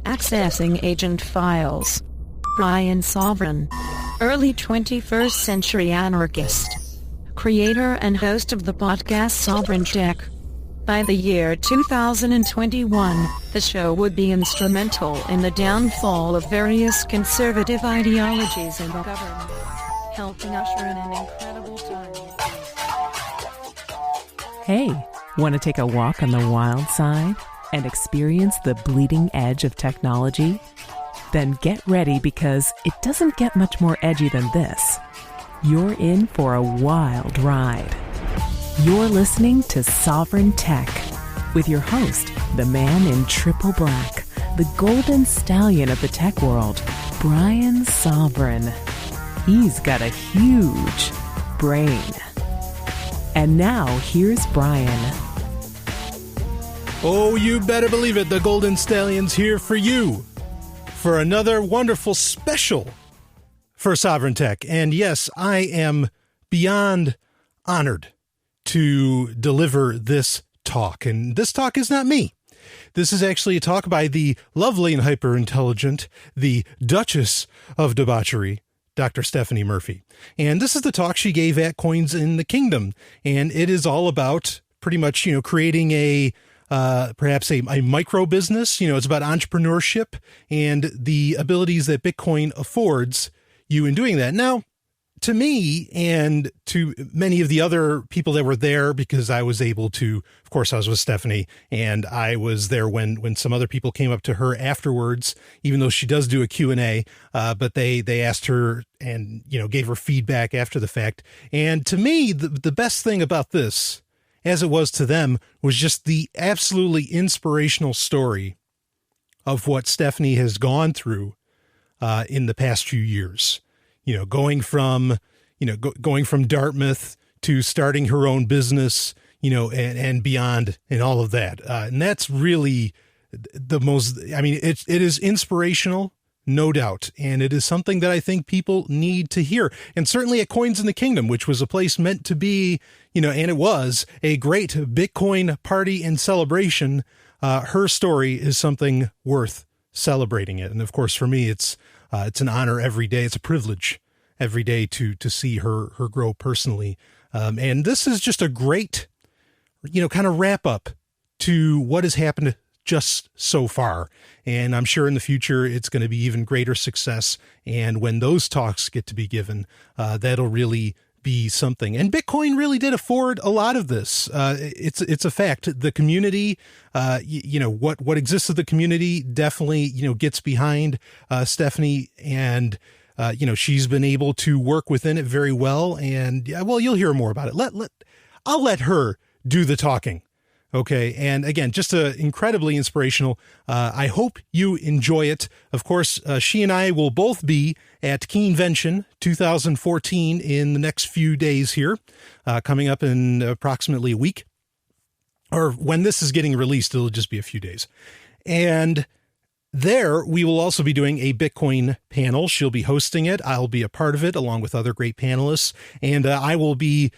Accessing agent files. Brian Sovryn. Early 21st century anarchist. Creator and host of the podcast Sovryn Tech. By the year 2021, the show would be instrumental in the downfall of various conservative ideologies in the government, helping usher in an incredible time. Hey, want to take a walk on the wild side and experience the bleeding edge of technology? Then get ready, because it doesn't get much more edgy than this. You're in for a wild ride. You're listening to Sovryn Tech with your host, the man in triple black, the Golden Stallion of the tech world, Brian Sovryn. He's got a huge brain. And now here's Brian. Oh, you better believe it. The Golden Stallion's here for you for another wonderful special for Sovryn Tech. And yes, I am beyond honored to deliver this talk. And this talk is not me. This is actually a talk by the lovely and hyper-intelligent, the Duchess of Debauchery, Dr. Stephanie Murphy. And this is the talk she gave at Coins in the Kingdom. And it is all about pretty much, creating a perhaps a micro business. It's about entrepreneurship and the abilities that Bitcoin affords you in doing that. Now, to me and to many of the other people that were there, because I was able to, of course, I was with Stephanie, and I was there when some other people came up to her afterwards, even though she does do a Q&A, but they asked her and, gave her feedback after the fact. And to me, the best thing about this, as it was to them, was just the absolutely inspirational story of what Stephanie has gone through in the past few years. Going from Dartmouth to starting her own business, and beyond, and all of that. And that's really the most, it is inspirational, no doubt. And it is something that I think people need to hear. And certainly at Coins in the Kingdom, which was a place meant to be, and it was a great Bitcoin party and celebration. Her story is something worth celebrating it. And of course, for me, it's an honor every day. It's a privilege every day to see her grow personally. And this is just a great, kind of wrap up to what has happened just so far. And I'm sure in the future, it's going to be even greater success. And when those talks get to be given, that'll really be something. And Bitcoin really did afford a lot of this. It's a fact. The community, what exists of the community definitely, gets behind Stephanie, and she's been able to work within it very well. And well, you'll hear more about it. I'll let her do the talking. Okay. And again, just incredibly inspirational. I hope you enjoy it. Of course, she and I will both be at Keenvention 2014 in the next few days here, coming up in approximately a week. Or when this is getting released, it'll just be a few days. And there, we will also be doing a Bitcoin panel. She'll be hosting it. I'll be a part of it, along with other great panelists. And I will be,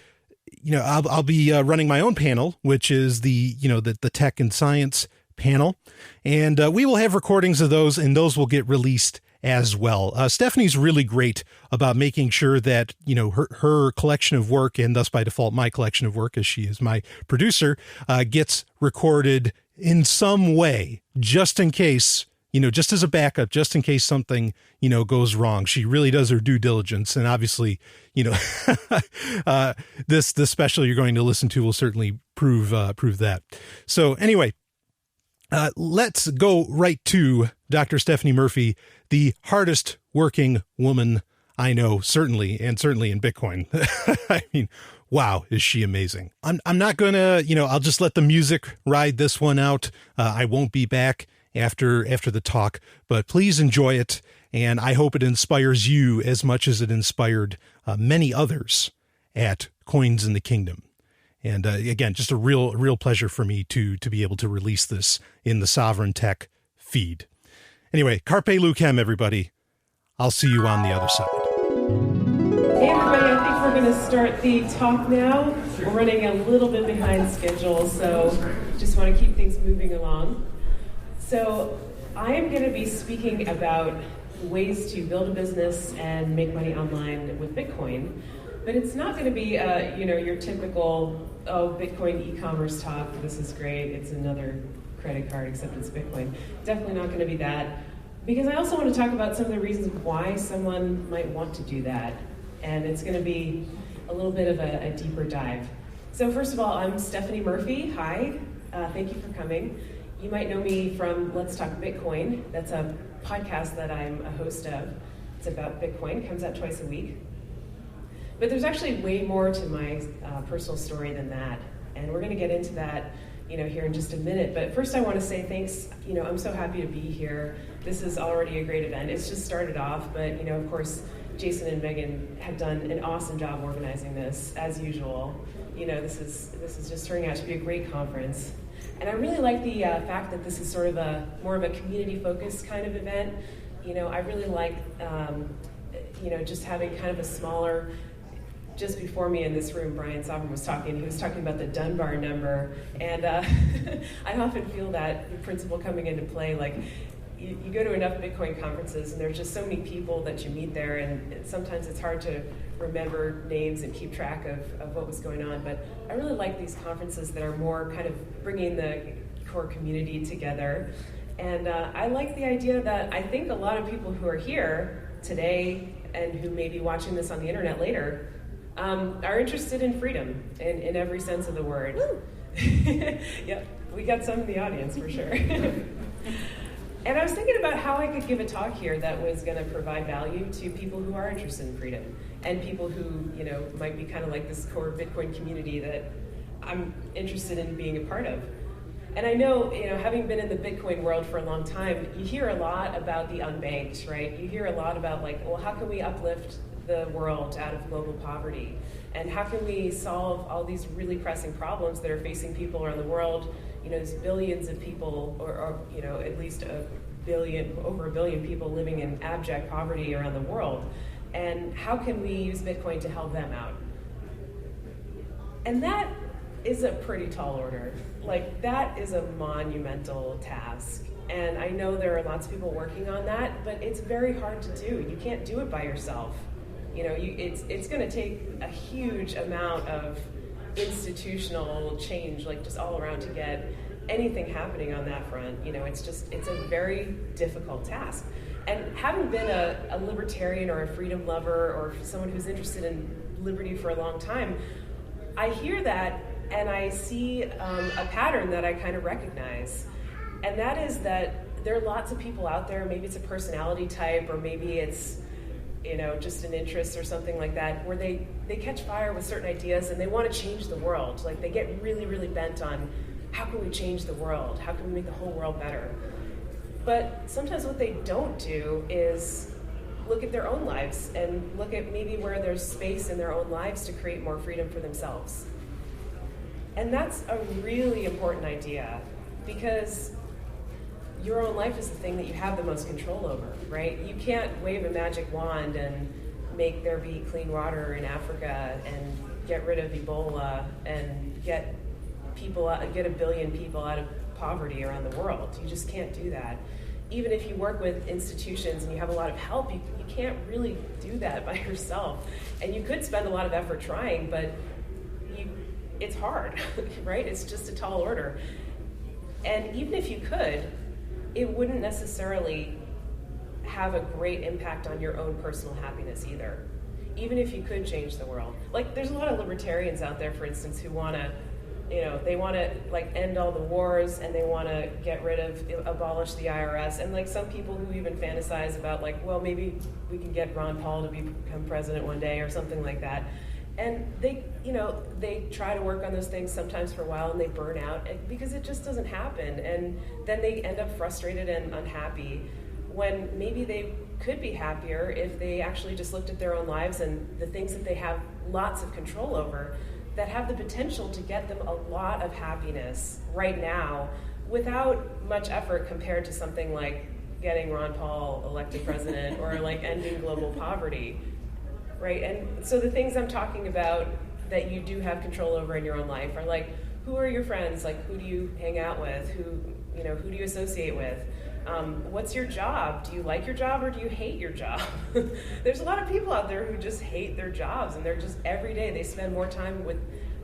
I'll be running my own panel, which is the tech and science panel. And we will have recordings of those, and those will get released as well. Stephanie's really great about making sure that, her collection of work, and thus by default my collection of work, as she is my producer, gets recorded in some way, just in case, just as a backup, just in case something, goes wrong. She really does her due diligence. And obviously, this special you're going to listen to will certainly prove that. So anyway, let's go right to Dr. Stephanie Murphy, the hardest working woman I know, certainly in Bitcoin. I mean, wow, is she amazing. I'm not going to, I'll just let the music ride this one out. I won't be back after the talk, but please enjoy it. And I hope it inspires you as much as it inspired many others at Coins in the Kingdom. And again, just a real pleasure for me to be able to release this in the Sovryn Tech feed. Anyway, carpe lucem, everybody. I'll see you on the other side. Hey, everybody. I think we're going to start the talk now. We're running a little bit behind schedule, so just want to keep things moving along. So I am going to be speaking about ways to build a business and make money online with Bitcoin. But it's not going to be, your typical, Bitcoin e-commerce talk. This is great. It's another credit card, except it's Bitcoin. Definitely not going to be that. Because I also want to talk about some of the reasons why someone might want to do that. And it's going to be a little bit of a deeper dive. So first of all, I'm Stephanie Murphy. Hi. Thank you for coming. You might know me from Let's Talk Bitcoin. That's a podcast that I'm a host of. It's about Bitcoin. It comes out twice a week. But there's actually way more to my personal story than that. And we're going to get into that here in just a minute. But first I want to say thanks. I'm so happy to be here. This is already a great event. It's just started off, but of course, Jason and Megan have done an awesome job organizing this, as usual. This is just turning out to be a great conference. And I really like the fact that this is sort of more of a community-focused kind of event. I really like, just having kind of a smaller. Just before me in this room, Brian Sovryn was talking. He was talking about the Dunbar number, and I often feel that principle coming into play. Like, you go to enough Bitcoin conferences, and there's just so many people that you meet there, and sometimes it's hard to remember names and keep track of what was going on. But I really like these conferences that are more kind of bringing the core community together. And I like the idea that I think a lot of people who are here today and who may be watching this on the internet later are interested in freedom in every sense of the word. Yep, we got some in the audience for sure. And I was thinking about how I could give a talk here that was going to provide value to people who are interested in freedom and people who, might be kind of like this core Bitcoin community that I'm interested in being a part of. And I know, having been in the Bitcoin world for a long time, you hear a lot about the unbanked, right? You hear a lot about how can we uplift the world out of global poverty? And how can we solve all these really pressing problems that are facing people around the world? There's billions of people, or at least over a billion people living in abject poverty around the world. And how can we use Bitcoin to help them out? And that is a pretty tall order. That is a monumental task. And I know there are lots of people working on that, but it's very hard to do. You can't do it by yourself. It's going to take a huge amount of institutional change, just all around, to get anything happening on that front. It's a very difficult task. And having been a libertarian or a freedom lover or someone who's interested in liberty for a long time, I hear that and I see a pattern that I kind of recognize. And that is that there are lots of people out there, maybe it's a personality type or maybe it's just an interest or something like that, where they catch fire with certain ideas and they want to change the world. They get really, really bent on how can we change the world? How can we make the whole world better? But sometimes what they don't do is look at their own lives and look at maybe where there's space in their own lives to create more freedom for themselves. And that's a really important idea, because your own life is the thing that you have the most control over, right? You can't wave a magic wand and make there be clean water in Africa and get rid of Ebola and get a billion people out of poverty around the world. You just can't do that. Even if you work with institutions and you have a lot of help, you can't really do that by yourself. And you could spend a lot of effort trying, but it's hard, right? It's just a tall order. And even if you could, it wouldn't necessarily have a great impact on your own personal happiness either, even if you could change the world. There's a lot of libertarians out there, for instance, who want to, they want to end all the wars and they want to abolish the IRS. And some people who even fantasize about maybe we can get Ron Paul to become president one day or something like that. And they try to work on those things sometimes for a while and they burn out because it just doesn't happen. And then they end up frustrated and unhappy when maybe they could be happier if they actually just looked at their own lives and the things that they have lots of control over that have the potential to get them a lot of happiness right now without much effort compared to something like getting Ron Paul elected president or ending global poverty. Right, and so the things I'm talking about that you do have control over in your own life are who are your friends? Who do you hang out with? Who do you associate with? What's your job? Do you like your job or do you hate your job? There's a lot of people out there who just hate their jobs, and they're just every day they spend more time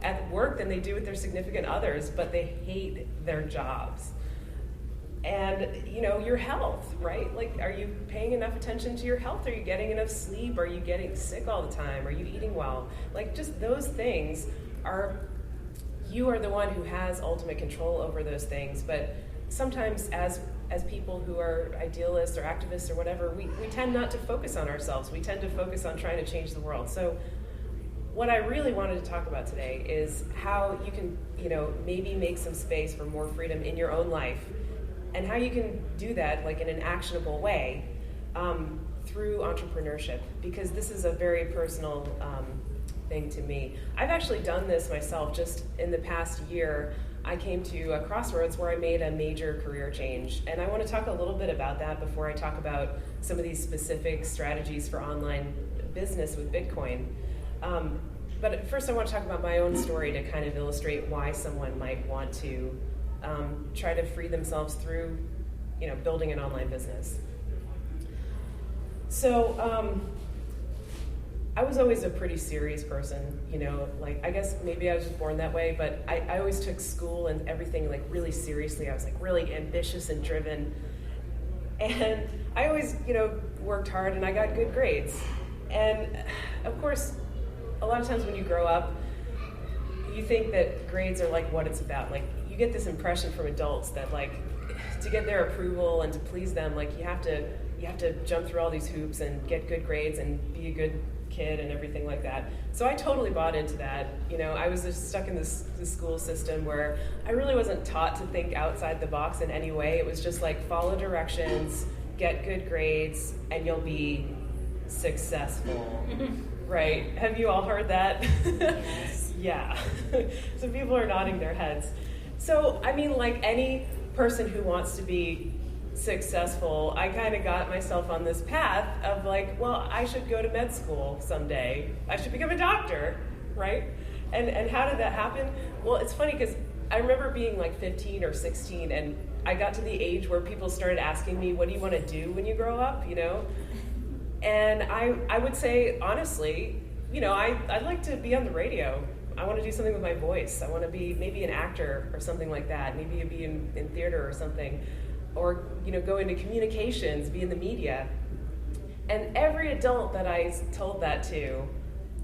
at work than they do with their significant others, but they hate their jobs. And, your health, right? Like, are you paying enough attention to your health? Are you getting enough sleep? Are you getting sick all the time? Are you eating well? Like, just those things you are the one who has ultimate control over those things. But sometimes as people who are idealists or activists or whatever, we tend not to focus on ourselves. We tend to focus on trying to change the world. So what I really wanted to talk about today is how you can, maybe make some space for more freedom in your own life, and how you can do that like in an actionable way through entrepreneurship, because this is a very personal thing to me. I've actually done this myself. Just in the past year, I came to a crossroads where I made a major career change, and I want to talk a little bit about that before I talk about some of these specific strategies for online business with Bitcoin. But first I want to talk about my own story to kind of illustrate why someone might want to try to free themselves through, building an online business. So I was always a pretty serious person, I guess maybe I was just born that way, but I always took school and everything like really seriously. I was like really ambitious and driven. And I always, worked hard and I got good grades. And of course, a lot of times when you grow up, you think that grades are like what it's about. Like, you get this impression from adults that like to get their approval and to please them, like you have to jump through all these hoops and get good grades and be a good kid and everything like that. So I totally bought into that. I was just stuck in this school system where I really wasn't taught to think outside the box in any way. It was just like follow directions, get good grades, and you'll be successful. Right? Have you all heard that? Yes. Yeah. So people are nodding their heads. So, like any person who wants to be successful, I kind of got myself on this path of like, well, I should go to med school someday. I should become a doctor, right? And how did that happen? Well, it's funny because I remember being like 15 or 16, and I got to the age where people started asking me, what do you want to do when you grow up, And I would say, honestly, I'd like to be on the radio. I want to do something with my voice. I want to be maybe an actor or something like that. Maybe be in theater or something. Or, go into communications, be in the media. And every adult that I told that to,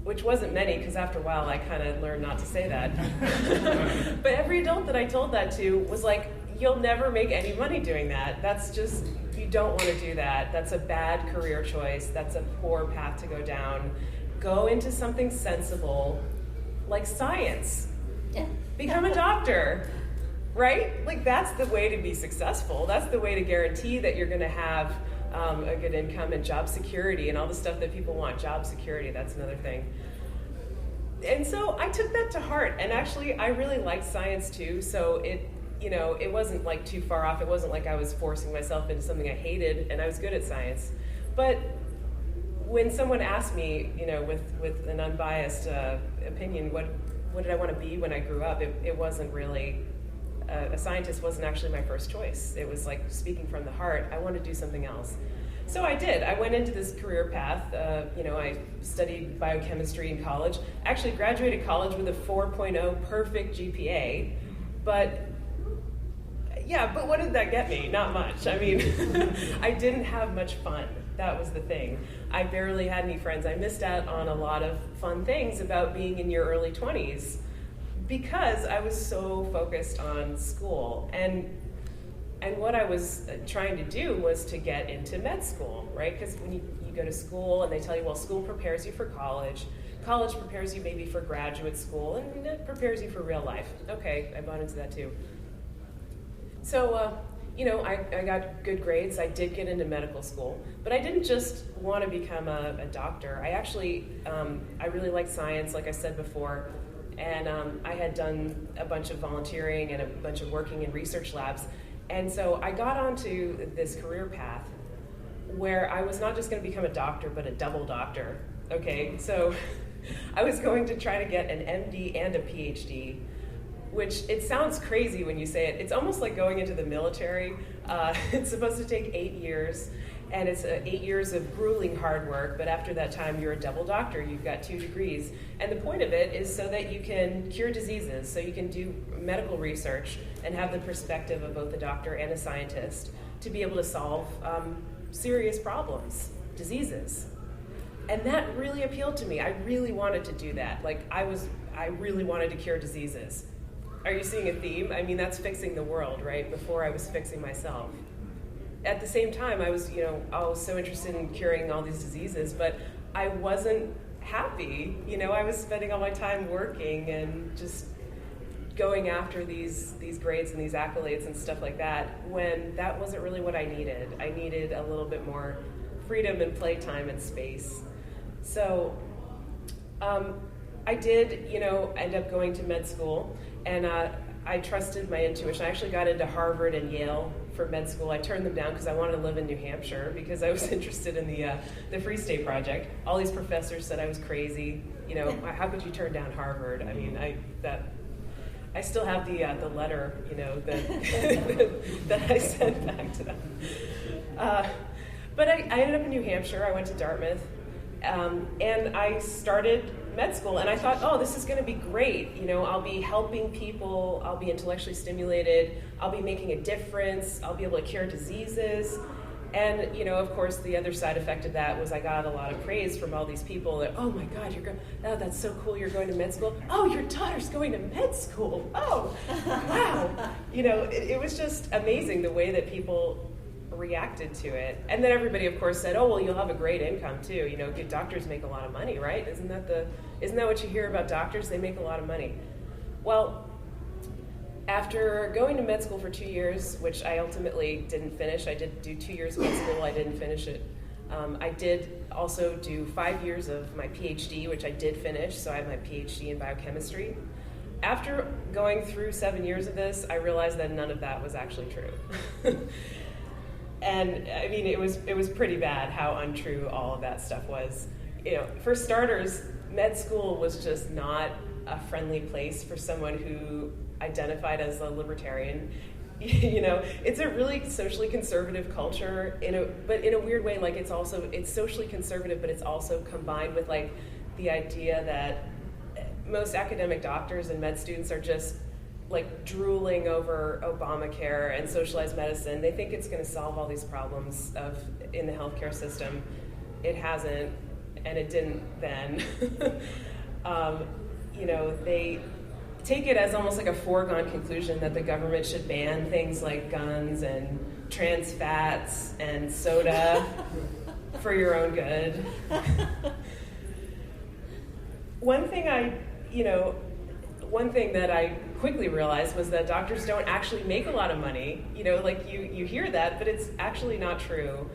which wasn't many, because after a while I kind of learned not to say that. But every adult that I told that to was like, you'll never make any money doing that. That's just, you don't want to do that. That's a bad career choice. That's a poor path to go down. Go into something sensible, like science. Yeah. Become a doctor, right? Like, that's the way to be successful. That's the way to guarantee that you're going to have a good income and job security and all the stuff that people want. Job security, that's another thing. And so I took that to heart. And actually, I really liked science too. So it wasn't like too far off. It wasn't like I was forcing myself into something I hated, and I was good at science. But when someone asked me, with an unbiased opinion, what did I want to be when I grew up, it wasn't really, a scientist wasn't actually my first choice. It was like speaking from the heart. I wanted to do something else. So I did. I went into this career path. I studied biochemistry in college. Actually graduated college with a 4.0 perfect GPA, but what did that get me? Not much. I didn't have much fun. That was the thing. I barely had any friends. I missed out on a lot of fun things about being in your early 20s because I was so focused on school. And what I was trying to do was to get into med school, right? Because when you go to school and they tell you, well, school prepares you for college. College prepares you maybe for graduate school, and it prepares you for real life. Okay, I bought into that too. So, I got good grades. I did get into medical school, but I didn't just want to become a doctor. I actually, I really liked science, like I said before, and I had done a bunch of volunteering and a bunch of working in research labs. And so I got onto this career path where I was not just going to become a doctor, but a double doctor. Okay, so I was going to try to get an MD and a PhD, which it sounds crazy when you say it. It's almost like going into the military, It's supposed to take 8 years, and it's 8 years of grueling hard work, but after that time you're a double doctor, you've got 2 degrees. And the point of it is so that you can cure diseases, so you can do medical research and have the perspective of both a doctor and a scientist to be able to solve serious problems, diseases. And that really appealed to me. I really wanted to do that. Like, I really wanted to cure diseases. Are you seeing a theme? I mean, that's fixing the world, right? Before I was fixing myself. At the same time, I was so interested in curing all these diseases, but I wasn't happy. I was spending all my time working and just going after these grades and these accolades and stuff like that, when that wasn't really what I needed. I needed a little bit more freedom and playtime and space. So I did, end up going to med school, and I trusted my intuition. I actually got into Harvard and Yale for med school. I turned them down because I wanted to live in New Hampshire because I was interested in the Free State Project. All these professors said I was crazy. How could you turn down Harvard? I mean, I still have the letter, that I sent back to them. But I ended up in New Hampshire. I went to Dartmouth, and I started med school, and I thought, oh, this is going to be great. I'll be helping people, I'll be intellectually stimulated, I'll be making a difference, I'll be able to cure diseases. And, of course, the other side effect of that was I got a lot of praise from all these people that, oh my God, that's so cool, you're going to med school. Oh, your daughter's going to med school. Oh, wow. It was just amazing the way that people reacted to it. And then everybody, of course, said, oh, well, you'll have a great income too. Good doctors make a lot of money, right? Isn't that what you hear about doctors? They make a lot of money. Well, after going to med school for 2 years, which I ultimately didn't finish, I did do 2 years of med school, I didn't finish it. I did also do 5 years of my PhD, which I did finish, so I have my PhD in biochemistry. After going through 7 years of this, I realized that none of that was actually true. And I mean, it was pretty bad how untrue all of that stuff was. For starters, med school was just not a friendly place for someone who identified as a libertarian. It's a really socially conservative culture, but in a weird way, like it's socially conservative, but it's also combined with like the idea that most academic doctors and med students are just like drooling over Obamacare and socialized medicine. They think it's going to solve all these problems in the healthcare system. It hasn't, and it didn't then. They take it as almost like a foregone conclusion that the government should ban things like guns and trans fats and soda for your own good. One thing that I quickly realized was that doctors don't actually make a lot of money. You hear that, but it's actually not true.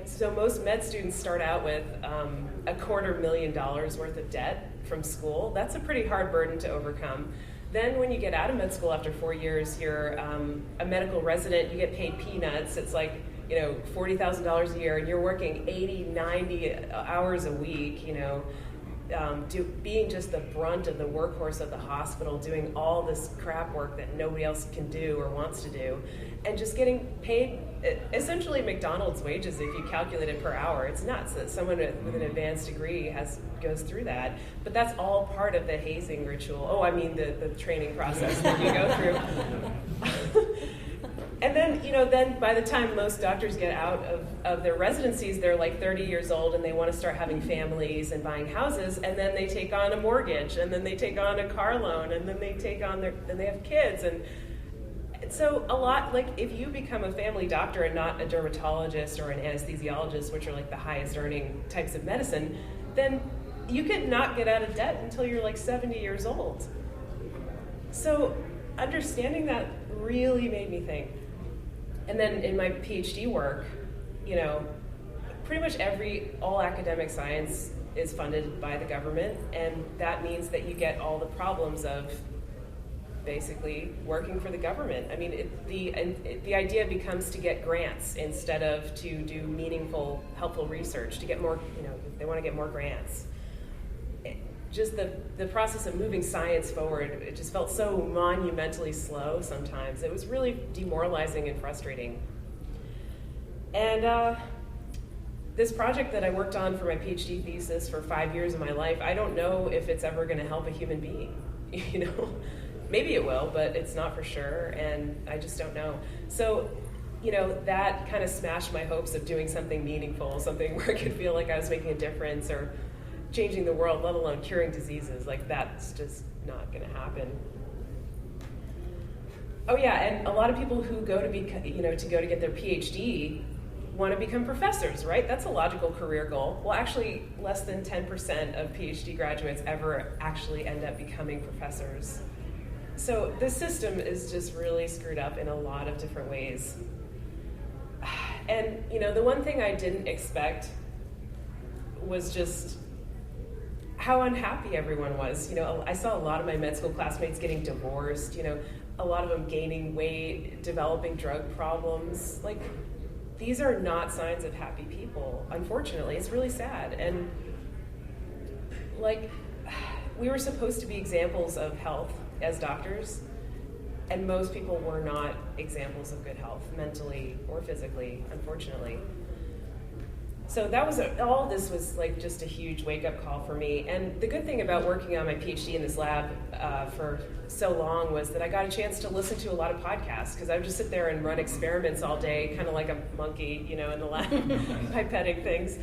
So most med students start out with $250,000 worth of debt from school. That's a pretty hard burden to overcome. Then when you get out of med school after 4 years, you're a medical resident, you get paid peanuts. It's like, $40,000 a year, and you're working 80, 90 hours a week, being just the brunt of the workhorse of the hospital, doing all this crap work that nobody else can do or wants to do, and just getting paid essentially McDonald's wages if you calculate it per hour. It's nuts that someone with an advanced degree goes through that, but that's all part of the hazing ritual. Oh, I mean the training process that you go through. And then, then by the time most doctors get out of their residencies, they're like 30 years old and they want to start having families and buying houses, and then they take on a mortgage, and then they take on a car loan, and then they then they have kids. And so a lot, like if you become a family doctor and not a dermatologist or an anesthesiologist, which are like the highest earning types of medicine, then you could not get out of debt until you're like 70 years old. So understanding that really made me think. And then in my PhD work, pretty much all academic science is funded by the government, and that means that you get all the problems of basically working for the government. I mean, the idea becomes to get grants instead of to do meaningful, helpful research, to get more, they want to get more grants. just the process of moving science forward, it just felt so monumentally slow sometimes. It was really demoralizing and frustrating. And this project that I worked on for my PhD thesis for 5 years of my life, I don't know if it's ever going to help a human being, you know? Maybe it will, but it's not for sure, and I just don't know. So, you know, that kind of smashed my hopes of doing something meaningful, something where I could feel like I was making a difference or changing the world, let alone curing diseases. Like, that's just not going to happen. Oh yeah, and a lot of people who go to get their PhD want to become professors, right? That's a logical career goal. Well, actually, less than 10% of PhD graduates ever actually end up becoming professors. So the system is just really screwed up in a lot of different ways. And, you know, the one thing I didn't expect was just how unhappy everyone was. You know, I saw a lot of my med school classmates getting divorced, you know, a lot of them gaining weight, developing drug problems. Like, these are not signs of happy people, unfortunately. It's really sad. And, like, we were supposed to be examples of health as doctors, and most people were not examples of good health, mentally or physically, unfortunately. So that was all this was like just a huge wake-up call for me. And the good thing about working on my PhD in this lab for so long was that I got a chance to listen to a lot of podcasts, because I would just sit there and run experiments all day, kind of like a monkey, you know, in the lab, pipetting things.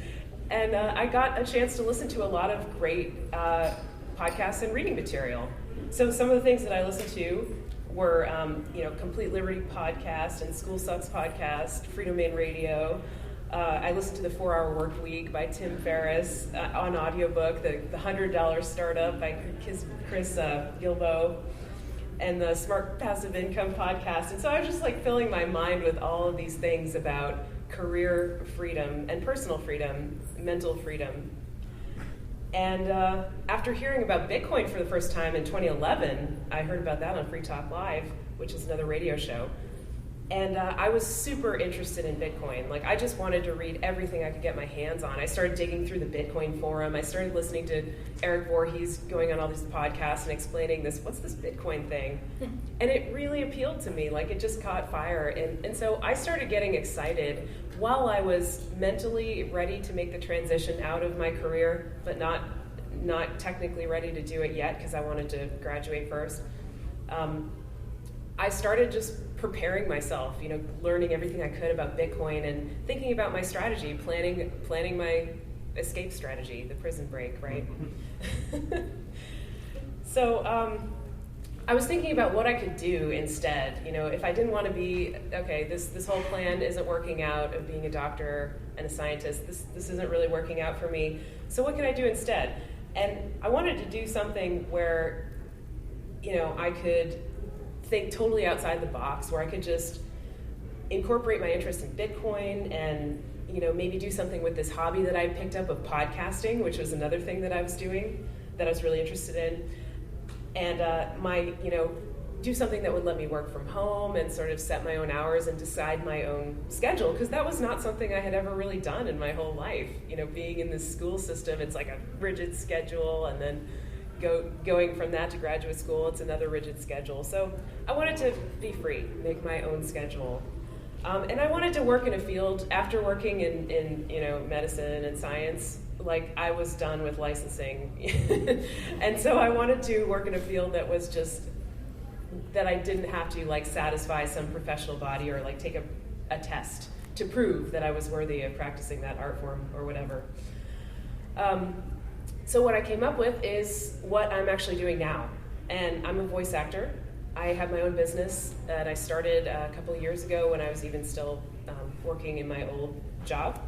And I got a chance to listen to a lot of great podcasts and reading material. So some of the things that I listened to were, you know, Complete Liberty podcast and School Sucks podcast, Free Domain Radio. I listened to the 4-Hour Work Week by Tim Ferriss on audiobook, the $100 Startup by Chris Gilbo, and the Smart Passive Income podcast. And so I was just like filling my mind with all of these things about career freedom and personal freedom, mental freedom. And after hearing about Bitcoin for the first time in 2011, I heard about that on Free Talk Live, which is another radio show. And I was super interested in Bitcoin. Like, I just wanted to read everything I could get my hands on. I started digging through the Bitcoin forum. I started listening to Eric Voorhees going on all these podcasts and explaining this, what's this Bitcoin thing? And it really appealed to me. Like, it just caught fire. And so I started getting excited while I was mentally ready to make the transition out of my career, but not technically ready to do it yet, because I wanted to graduate first. I started just preparing myself, you know, learning everything I could about Bitcoin and thinking about my strategy, planning my escape strategy, the prison break, right? So I was thinking about what I could do instead. You know, if I didn't want to be, okay, this whole plan isn't working out of being a doctor and a scientist, this isn't really working out for me, so what can I do instead? And I wanted to do something where, you know, I could think totally outside the box, where I could just incorporate my interest in Bitcoin and, you know, maybe do something with this hobby that I picked up of podcasting, which was another thing that I was doing that I was really interested in. And you know, do something that would let me work from home and sort of set my own hours and decide my own schedule, because that was not something I had ever really done in my whole life. You know, being in this school system, it's like a rigid schedule, and then going from that to graduate school, it's another rigid schedule. So I wanted to be free, make my own schedule. And I wanted to work in a field, after working in you know, medicine and science, like, I was done with licensing. And so I wanted to work in a field that was just, that I didn't have to like satisfy some professional body or like take a test to prove that I was worthy of practicing that art form or whatever. So what I came up with is what I'm actually doing now. And I'm a voice actor. I have my own business that I started a couple of years ago when I was even still working in my old job.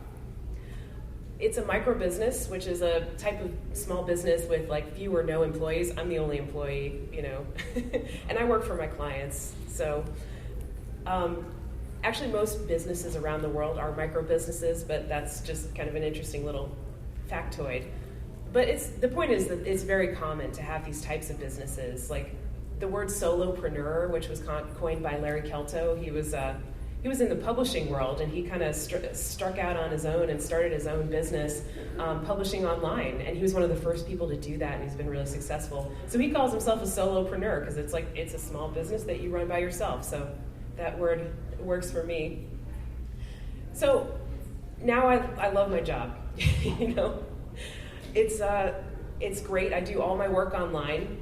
It's a micro business, which is a type of small business with like few or no employees. I'm the only employee, you know, and I work for my clients. So actually most businesses around the world are micro businesses, but that's just kind of an interesting little factoid. But the point is that it's very common to have these types of businesses. Like the word solopreneur, which was coined by Larry Kelto, he was he was in the publishing world, and he kind of struck out on his own and started his own business publishing online. And he was one of the first people to do that, and he's been really successful. So he calls himself a solopreneur because it's a small business that you run by yourself. So that word works for me. So now I love my job. You know, it's great. I do all my work online,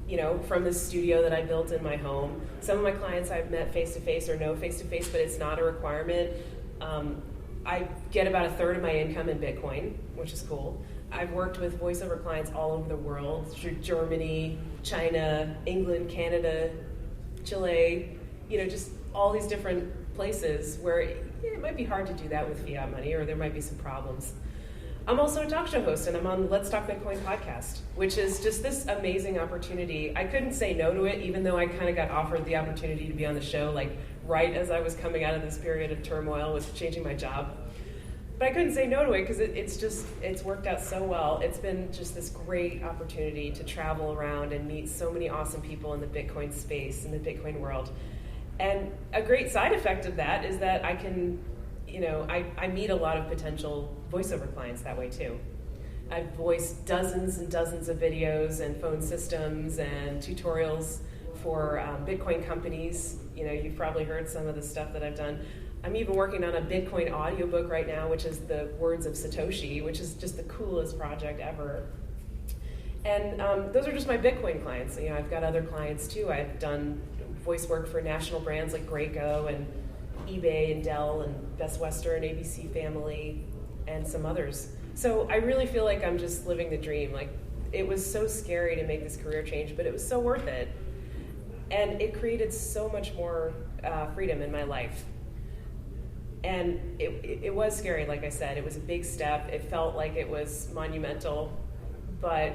you know, from the studio that I built in my home. Some of my clients I've met face-to-face or no face-to-face, but it's not a requirement. I get about a third of my income in Bitcoin, which is cool. I've worked with voiceover clients all over the world, Germany, China, England, Canada, Chile, you know, just all these different places where it might be hard to do that with fiat money, or there might be some problems. I'm also a talk show host, and I'm on the Let's Talk Bitcoin podcast, which is just this amazing opportunity. I couldn't say no to it, even though I kind of got offered the opportunity to be on the show, like right as I was coming out of this period of turmoil with changing my job. But I couldn't say no to it because it's worked out so well. It's been just this great opportunity to travel around and meet so many awesome people in the Bitcoin space, in the Bitcoin world. And a great side effect of that is that I can, you know, I meet a lot of potential voiceover clients that way too. I've voiced dozens and dozens of videos and phone systems and tutorials for Bitcoin companies. You know, you've probably heard some of the stuff that I've done. I'm even working on a Bitcoin audiobook right now, which is the words of Satoshi, which is just the coolest project ever. And those are just my Bitcoin clients. You know, I've got other clients too. I've done voice work for national brands like Graco and eBay and Dell and Best Western, ABC Family, and some others. So I really feel like I'm just living the dream. Like, it was so scary to make this career change, but it was so worth it. And it created so much more freedom in my life. And it was scary, like I said. It was a big step. It felt like it was monumental, but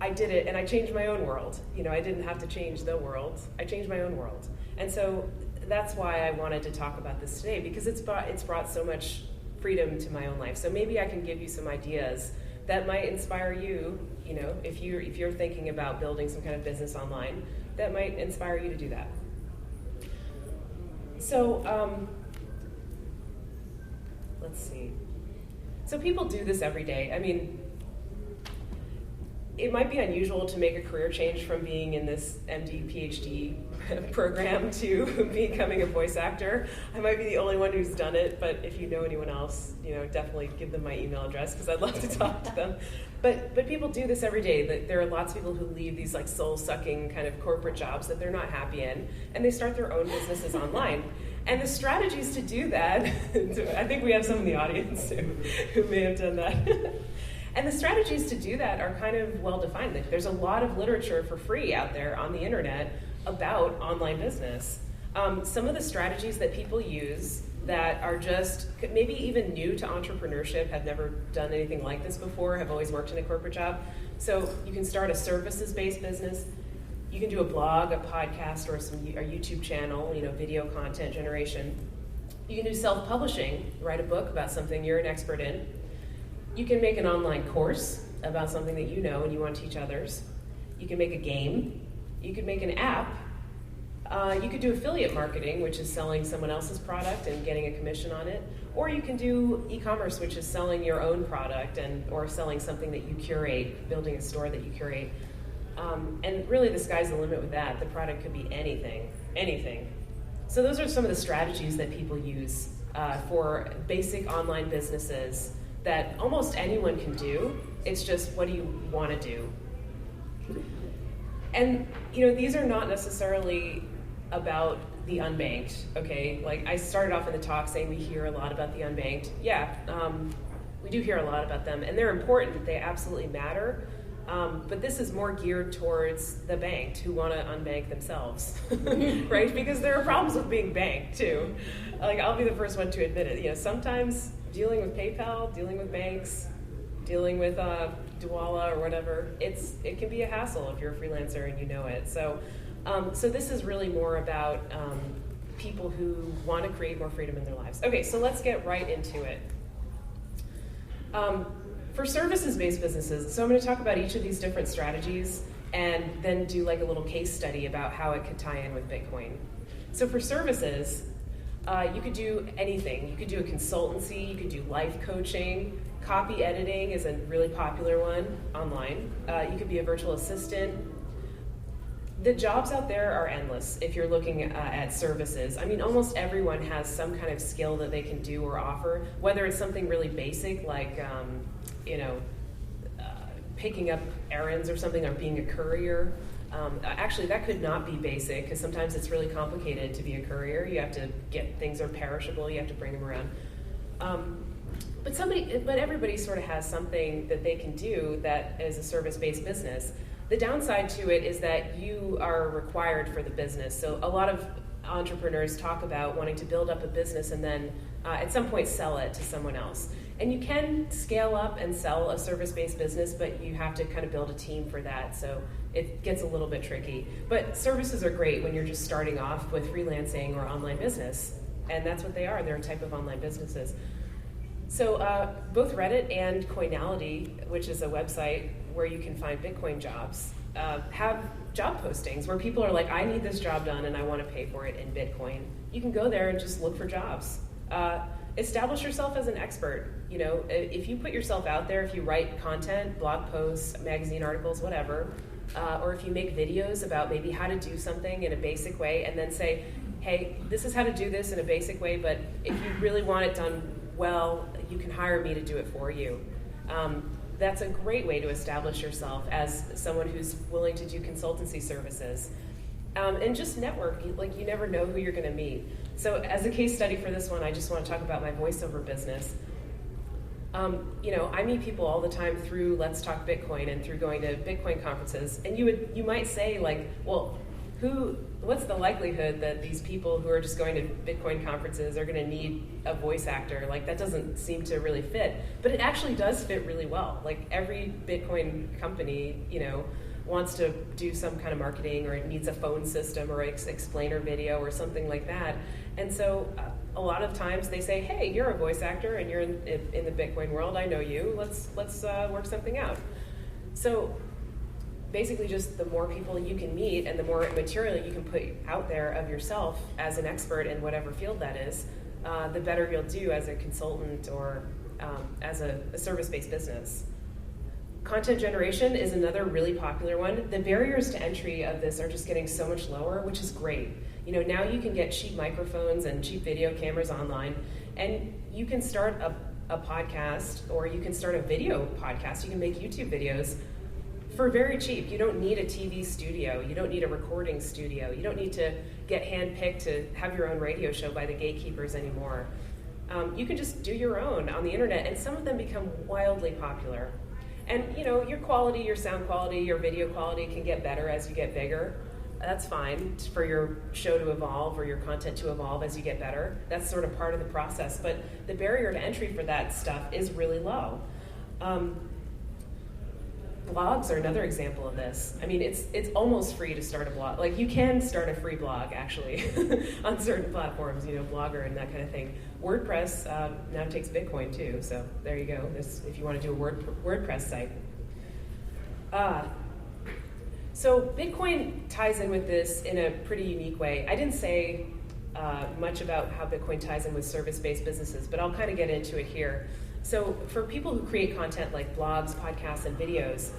I did it, and I changed my own world. You know, I didn't have to change the world. I changed my own world. And so that's why I wanted to talk about this today, because it's brought so much freedom to my own life. So maybe I can give you some ideas that might inspire you, you know, if you're thinking about building some kind of business online, that might inspire you to do that. So, let's see. So people do this every day. I mean, it might be unusual to make a career change from being in this MD, PhD program to becoming a voice actor. I might be the only one who's done it, but if you know anyone else, you know, definitely give them my email address because I'd love to talk to them. But people do this every day. There are lots of people who leave these like soul-sucking kind of corporate jobs that they're not happy in, and they start their own businesses online. And the strategies to do that, I think we have some in the audience who may have done that. And the strategies to do that are kind of well-defined. There's a lot of literature for free out there on the internet about online business. Some of the strategies that people use that are just maybe even new to entrepreneurship, have never done anything like this before, have always worked in a corporate job. So you can start a services-based business. You can do a blog, a podcast, or a YouTube channel, you know, video content generation. You can do self-publishing, write a book about something you're an expert in. You can make an online course about something that you know and you want to teach others. You can make a game. You could make an app. You could do affiliate marketing, which is selling someone else's product and getting a commission on it. Or you can do e-commerce, which is selling your own product or selling something that you curate, building a store that you curate. And really the sky's the limit with that. The product could be anything. So those are some of the strategies that people use for basic online businesses that almost anyone can do. It's just, what do you want to do? And, you know, these are not necessarily about the unbanked, okay? Like, I started off in the talk saying we hear a lot about the unbanked. Yeah, we do hear a lot about them, and they're important. They absolutely matter. But this is more geared towards the banked who want to unbank themselves, right? Because there are problems with being banked, too. Like, I'll be the first one to admit it. You know, sometimes dealing with PayPal, dealing with banks, dealing with Dwala or whatever, it can be a hassle if you're a freelancer and you know it. So this is really more about people who want to create more freedom in their lives. Okay, so let's get right into it. For services-based businesses, so I'm going to talk about each of these different strategies and then do like a little case study about how it could tie in with Bitcoin. So for services, You could do anything. You could do a consultancy, you could do life coaching, copy editing is a really popular one online. You could be a virtual assistant. The jobs out there are endless if you're looking at services. I mean, almost everyone has some kind of skill that they can do or offer, whether it's something really basic like, picking up errands or something, or being a courier. Actually, that could not be basic, because sometimes it's really complicated to be a courier. You have to get, things are perishable, you have to bring them around. But everybody sort of has something that they can do that is a service-based business. The downside to it is that you are required for the business. So a lot of entrepreneurs talk about wanting to build up a business and then at some point sell it to someone else. And you can scale up and sell a service-based business, but you have to kind of build a team for that. So it gets a little bit tricky. But services are great when you're just starting off with freelancing or online business. And that's what they are. They're a type of online businesses. So both Reddit and Coinality, which is a website where you can find Bitcoin jobs, have job postings where people are like, I need this job done and I want to pay for it in Bitcoin. You can go there and just look for jobs. Establish yourself as an expert. You know, if you put yourself out there, if you write content, blog posts, magazine articles, whatever, or if you make videos about maybe how to do something in a basic way and then say, hey, this is how to do this in a basic way, but if you really want it done well, you can hire me to do it for you. That's a great way to establish yourself as someone who's willing to do consultancy services. And just network, like you never know who you're gonna meet. So as a case study for this one, I just want to talk about my voiceover business. I meet people all the time through Let's Talk Bitcoin and through going to Bitcoin conferences. And you might say like, well, what's the likelihood that these people who are just going to Bitcoin conferences are gonna need a voice actor? Like that doesn't seem to really fit, but it actually does fit really well. Like every Bitcoin company, wants to do some kind of marketing, or it needs a phone system or explainer video or something like that. And so a lot of times they say, hey, you're a voice actor and you're in the Bitcoin world, I know you, let's work something out. So basically just the more people you can meet and the more material you can put out there of yourself as an expert in whatever field that is, the better you'll do as a consultant or as a service-based business. Content generation is another really popular one. The barriers to entry of this are just getting so much lower, which is great. Now you can get cheap microphones and cheap video cameras online, and you can start a podcast, or you can start a video podcast. You can make YouTube videos for very cheap. You don't need a TV studio. You don't need a recording studio. You don't need to get handpicked to have your own radio show by the gatekeepers anymore. You can just do your own on the internet, and some of them become wildly popular. And your quality, your sound quality, your video quality can get better as you get bigger. That's fine for your show to evolve or your content to evolve as you get better. That's sort of part of the process. But the barrier to entry for that stuff is really low. Blogs are another example of this. I mean, it's almost free to start a blog. Like you can start a free blog actually on certain platforms, Blogger and that kind of thing. WordPress now takes Bitcoin too, so there you go. If you want to do a WordPress site. So Bitcoin ties in with this in a pretty unique way. I didn't say much about how Bitcoin ties in with service-based businesses, but I'll kind of get into it here. So for people who create content like blogs, podcasts, and videos,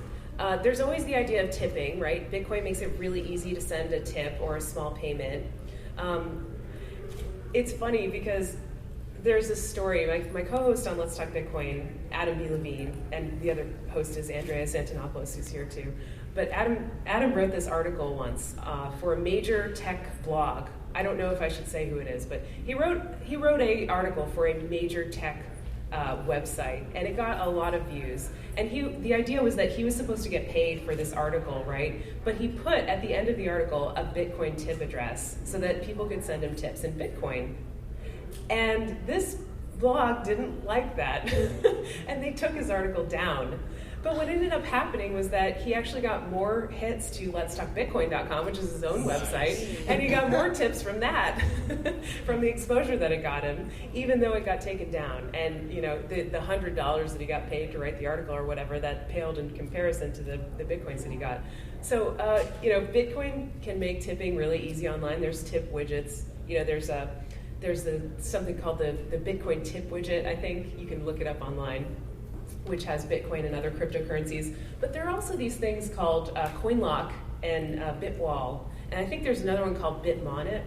there's always the idea of tipping, right? Bitcoin makes it really easy to send a tip or a small payment. It's funny because there's this story, my co-host on Let's Talk Bitcoin, Adam B. Levine, and the other host is Andreas Antonopoulos, who's here too. But Adam wrote this article once for a major tech blog. I don't know if I should say who it is, but he wrote an article for a major tech website, and it got a lot of views. And the idea was that he was supposed to get paid for this article, right? But he put at the end of the article a Bitcoin tip address so that people could send him tips in Bitcoin. And this blog didn't like that, and they took his article down. But what ended up happening was that he actually got more hits to letstalkbitcoin.com, which is his own website, and he got more tips from that, from the exposure that it got him, even though it got taken down. And the $100 that he got paid to write the article or whatever, that paled in comparison to the Bitcoins that he got. So Bitcoin can make tipping really easy online. There's tip widgets. There's There's something called the Bitcoin tip widget, I think. You can look it up online, which has Bitcoin and other cryptocurrencies. But there are also these things called CoinLock and Bitwall. And I think there's another one called Bitmonet,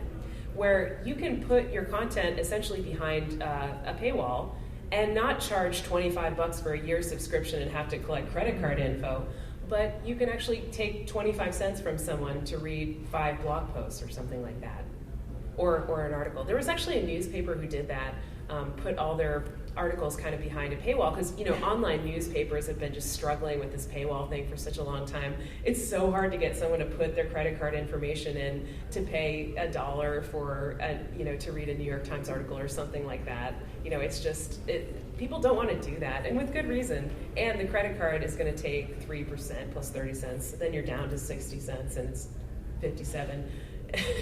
where you can put your content essentially behind a paywall and not charge $25 for a year's subscription and have to collect credit card info. But you can actually take 25 cents from someone to read 5 blog posts or something like that, or an article. There was actually a newspaper who did that, put all their articles kind of behind a paywall, because online newspapers have been just struggling with this paywall thing for such a long time. It's so hard to get someone to put their credit card information in to pay $1 for to read a New York Times article or something like that. It's just people don't want to do that, and with good reason. And the credit card is going to take 3% plus 30 cents. Then you're down to 60 cents, and it's 57.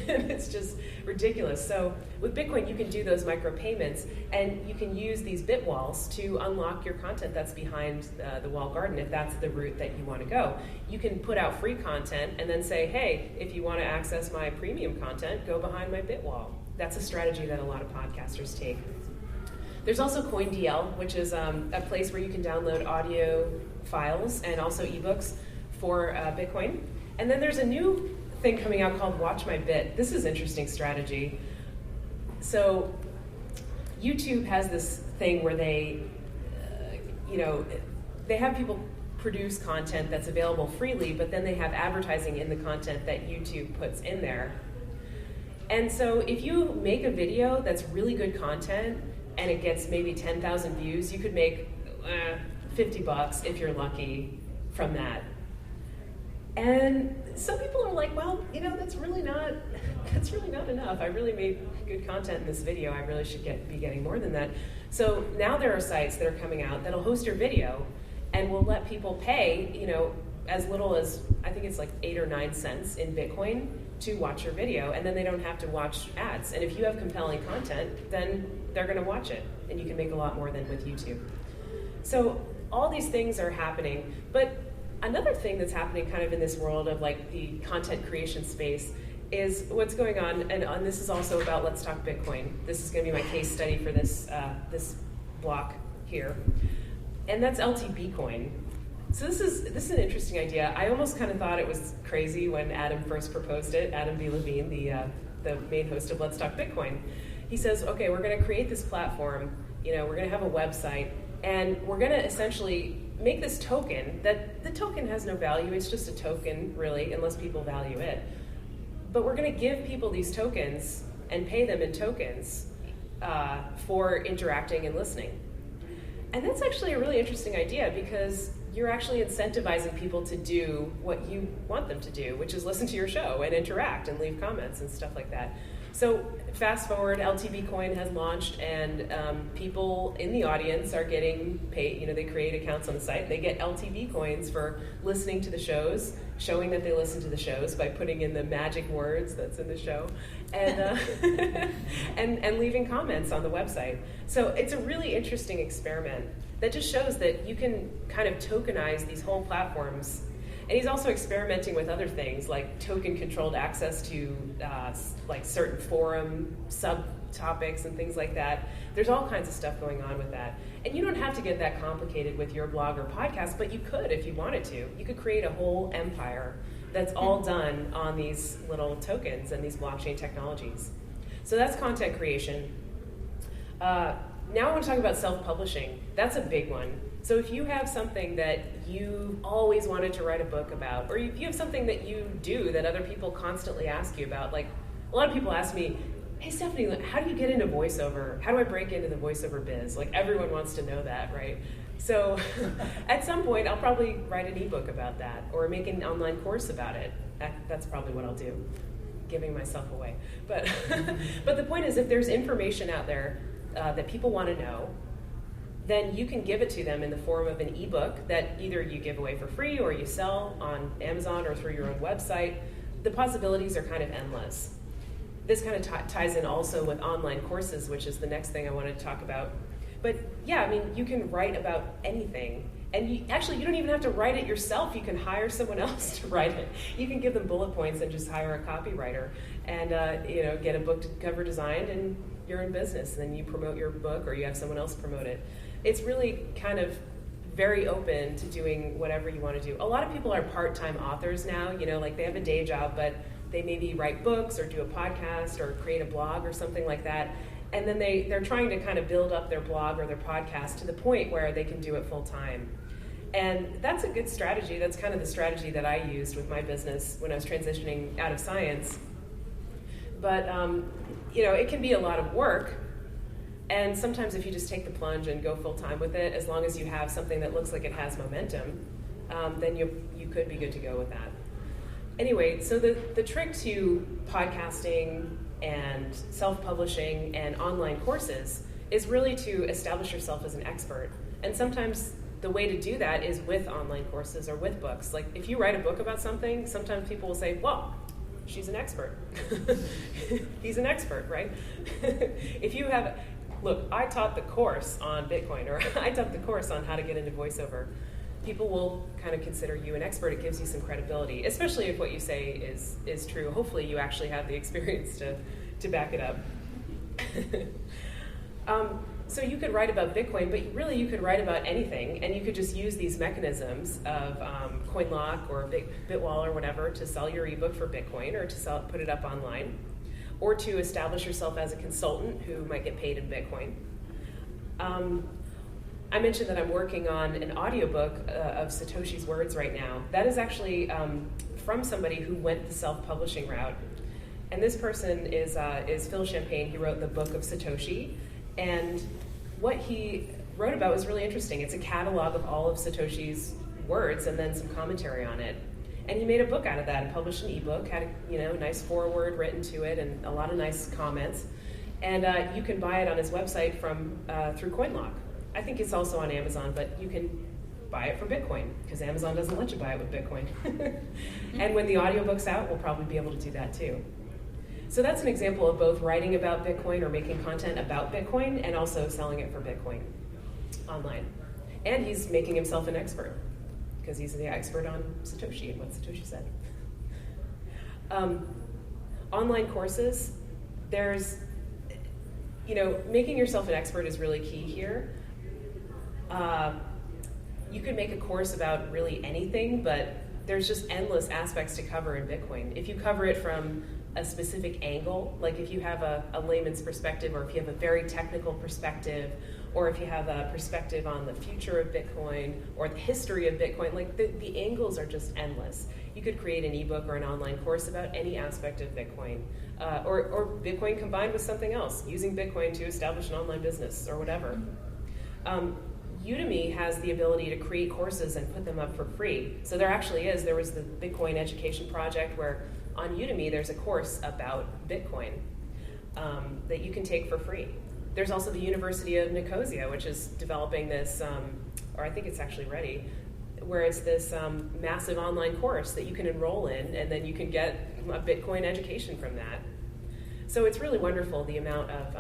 And it's just ridiculous. So with Bitcoin, you can do those micropayments, and you can use these bit walls to unlock your content that's behind the walled garden, if that's the route that you want to go. You can put out free content and then say, hey, if you want to access my premium content, go behind my bit wall. That's a strategy that a lot of podcasters take. There's also CoinDL, which is a place where you can download audio files and also ebooks for Bitcoin. And then there's a new thing coming out called Watch My Bit. This is interesting strategy. So YouTube has this thing where they have people produce content that's available freely, but then they have advertising in the content that YouTube puts in there. And so if you make a video that's really good content and it gets maybe 10,000 views, you could make $50 if you're lucky from that. And some people are like, well, that's really not enough. I really made good content in this video. I really should be getting more than that. So now there are sites that are coming out that'll host your video and will let people pay, as little as, I think it's like 8 or 9 cents in Bitcoin to watch your video, and then they don't have to watch ads. And if you have compelling content, then they're going to watch it, and you can make a lot more than with YouTube. So all these things are happening, but another thing that's happening kind of in this world of like the content creation space is what's going on, and this is also about Let's Talk Bitcoin. This is going to be my case study for this block here, and that's LTBcoin. So this is an interesting idea. I almost kind of thought it was crazy when Adam first proposed it. Adam B. Levine, the main host of Let's Talk Bitcoin, he says, okay, we're going to create this platform. We're going to have a website, and we're going to essentially make this token that the token has no value. It's just a token, really, unless people value it. But we're going to give people these tokens and pay them in tokens for interacting and listening. And that's actually a really interesting idea, because you're actually incentivizing people to do what you want them to do, which is listen to your show and interact and leave comments and stuff like that. So fast forward, LTBcoin has launched, and people in the audience are getting paid. They create accounts on the site. They get LTB coins for listening to the shows, showing that they listen to the shows by putting in the magic words that's in the show, and and leaving comments on the website. So it's a really interesting experiment that just shows that you can kind of tokenize these whole platforms. And he's also experimenting with other things like token-controlled access to like certain forum subtopics and things like that. There's all kinds of stuff going on with that. And you don't have to get that complicated with your blog or podcast, but you could if you wanted to. You could create a whole empire that's all done on these little tokens and these blockchain technologies. So that's content creation. Now I want to talk about self-publishing. That's a big one. So if you have something that you've always wanted to write a book about, or if you have something that you do that other people constantly ask you about, like a lot of people ask me, hey Stephanie, how do you get into voiceover? How do I break into the voiceover biz? Like everyone wants to know that, right? So at some point I'll probably write an ebook about that or make an online course about it. That's probably what I'll do, giving myself away. But, but the point is, if there's information out there that people want to know, then you can give it to them in the form of an ebook that either you give away for free or you sell on Amazon or through your own website. The possibilities are kind of endless. This kind of ties in also with online courses, which is the next thing I wanted to talk about. But yeah, I mean, you can write about anything. And you don't even have to write it yourself. You can hire someone else to write it. You can give them bullet points and just hire a copywriter and get a book cover designed and you're in business, and then you promote your book or you have someone else promote it. It's really kind of very open to doing whatever you want to do. A lot of people are part-time authors now, like they have a day job, but they maybe write books or do a podcast or create a blog or something like that. And then they're trying to kind of build up their blog or their podcast to the point where they can do it full-time. And that's a good strategy. That's kind of the strategy that I used with my business when I was transitioning out of science. But, it can be a lot of work. And sometimes if you just take the plunge and go full-time with it, as long as you have something that looks like it has momentum, then you could be good to go with that. Anyway, so the trick to podcasting and self-publishing and online courses is really to establish yourself as an expert. And sometimes the way to do that is with online courses or with books. Like if you write a book about something, sometimes people will say, well, she's an expert. He's an expert, right? If you have, look, I taught the course on Bitcoin, or I taught the course on how to get into voiceover. People will kind of consider you an expert. It gives you some credibility, especially if what you say is true. Hopefully you actually have the experience to back it up. So you could write about Bitcoin, but really you could write about anything, and you could just use these mechanisms of CoinLock or Bitwall or whatever to sell your ebook for Bitcoin, or to put it up online, or to establish yourself as a consultant who might get paid in Bitcoin. I mentioned that I'm working on an audiobook of Satoshi's words right now. That is actually from somebody who went the self-publishing route. And this person is Phil Champagne. He wrote the Book of Satoshi. And what he wrote about was really interesting. It's a catalog of all of Satoshi's words and then some commentary on it. And he made a book out of that and published an ebook, had a nice foreword written to it and a lot of nice comments. And you can buy it on his website through CoinLock. I think it's also on Amazon, but you can buy it for Bitcoin, because Amazon doesn't let you buy it with Bitcoin. And when the audiobook's out, we'll probably be able to do that too. So that's an example of both writing about Bitcoin or making content about Bitcoin and also selling it for Bitcoin online. And he's making himself an expert, because he's the expert on Satoshi and what Satoshi said. Online courses, there's, making yourself an expert is really key here. You could make a course about really anything, but there's just endless aspects to cover in Bitcoin. If you cover it from a specific angle, like if you have a layman's perspective, or if you have a very technical perspective, or if you have a perspective on the future of Bitcoin or the history of Bitcoin, like the angles are just endless. You could create an ebook or an online course about any aspect of Bitcoin, or Bitcoin combined with something else, using Bitcoin to establish an online business or whatever. Udemy has the ability to create courses and put them up for free. So there was the Bitcoin Education Project, where on Udemy there's a course about Bitcoin that you can take for free. There's also the University of Nicosia, which is developing this, or I think it's actually ready, where it's this massive online course that you can enroll in, and then you can get a Bitcoin education from that. So it's really wonderful, the amount of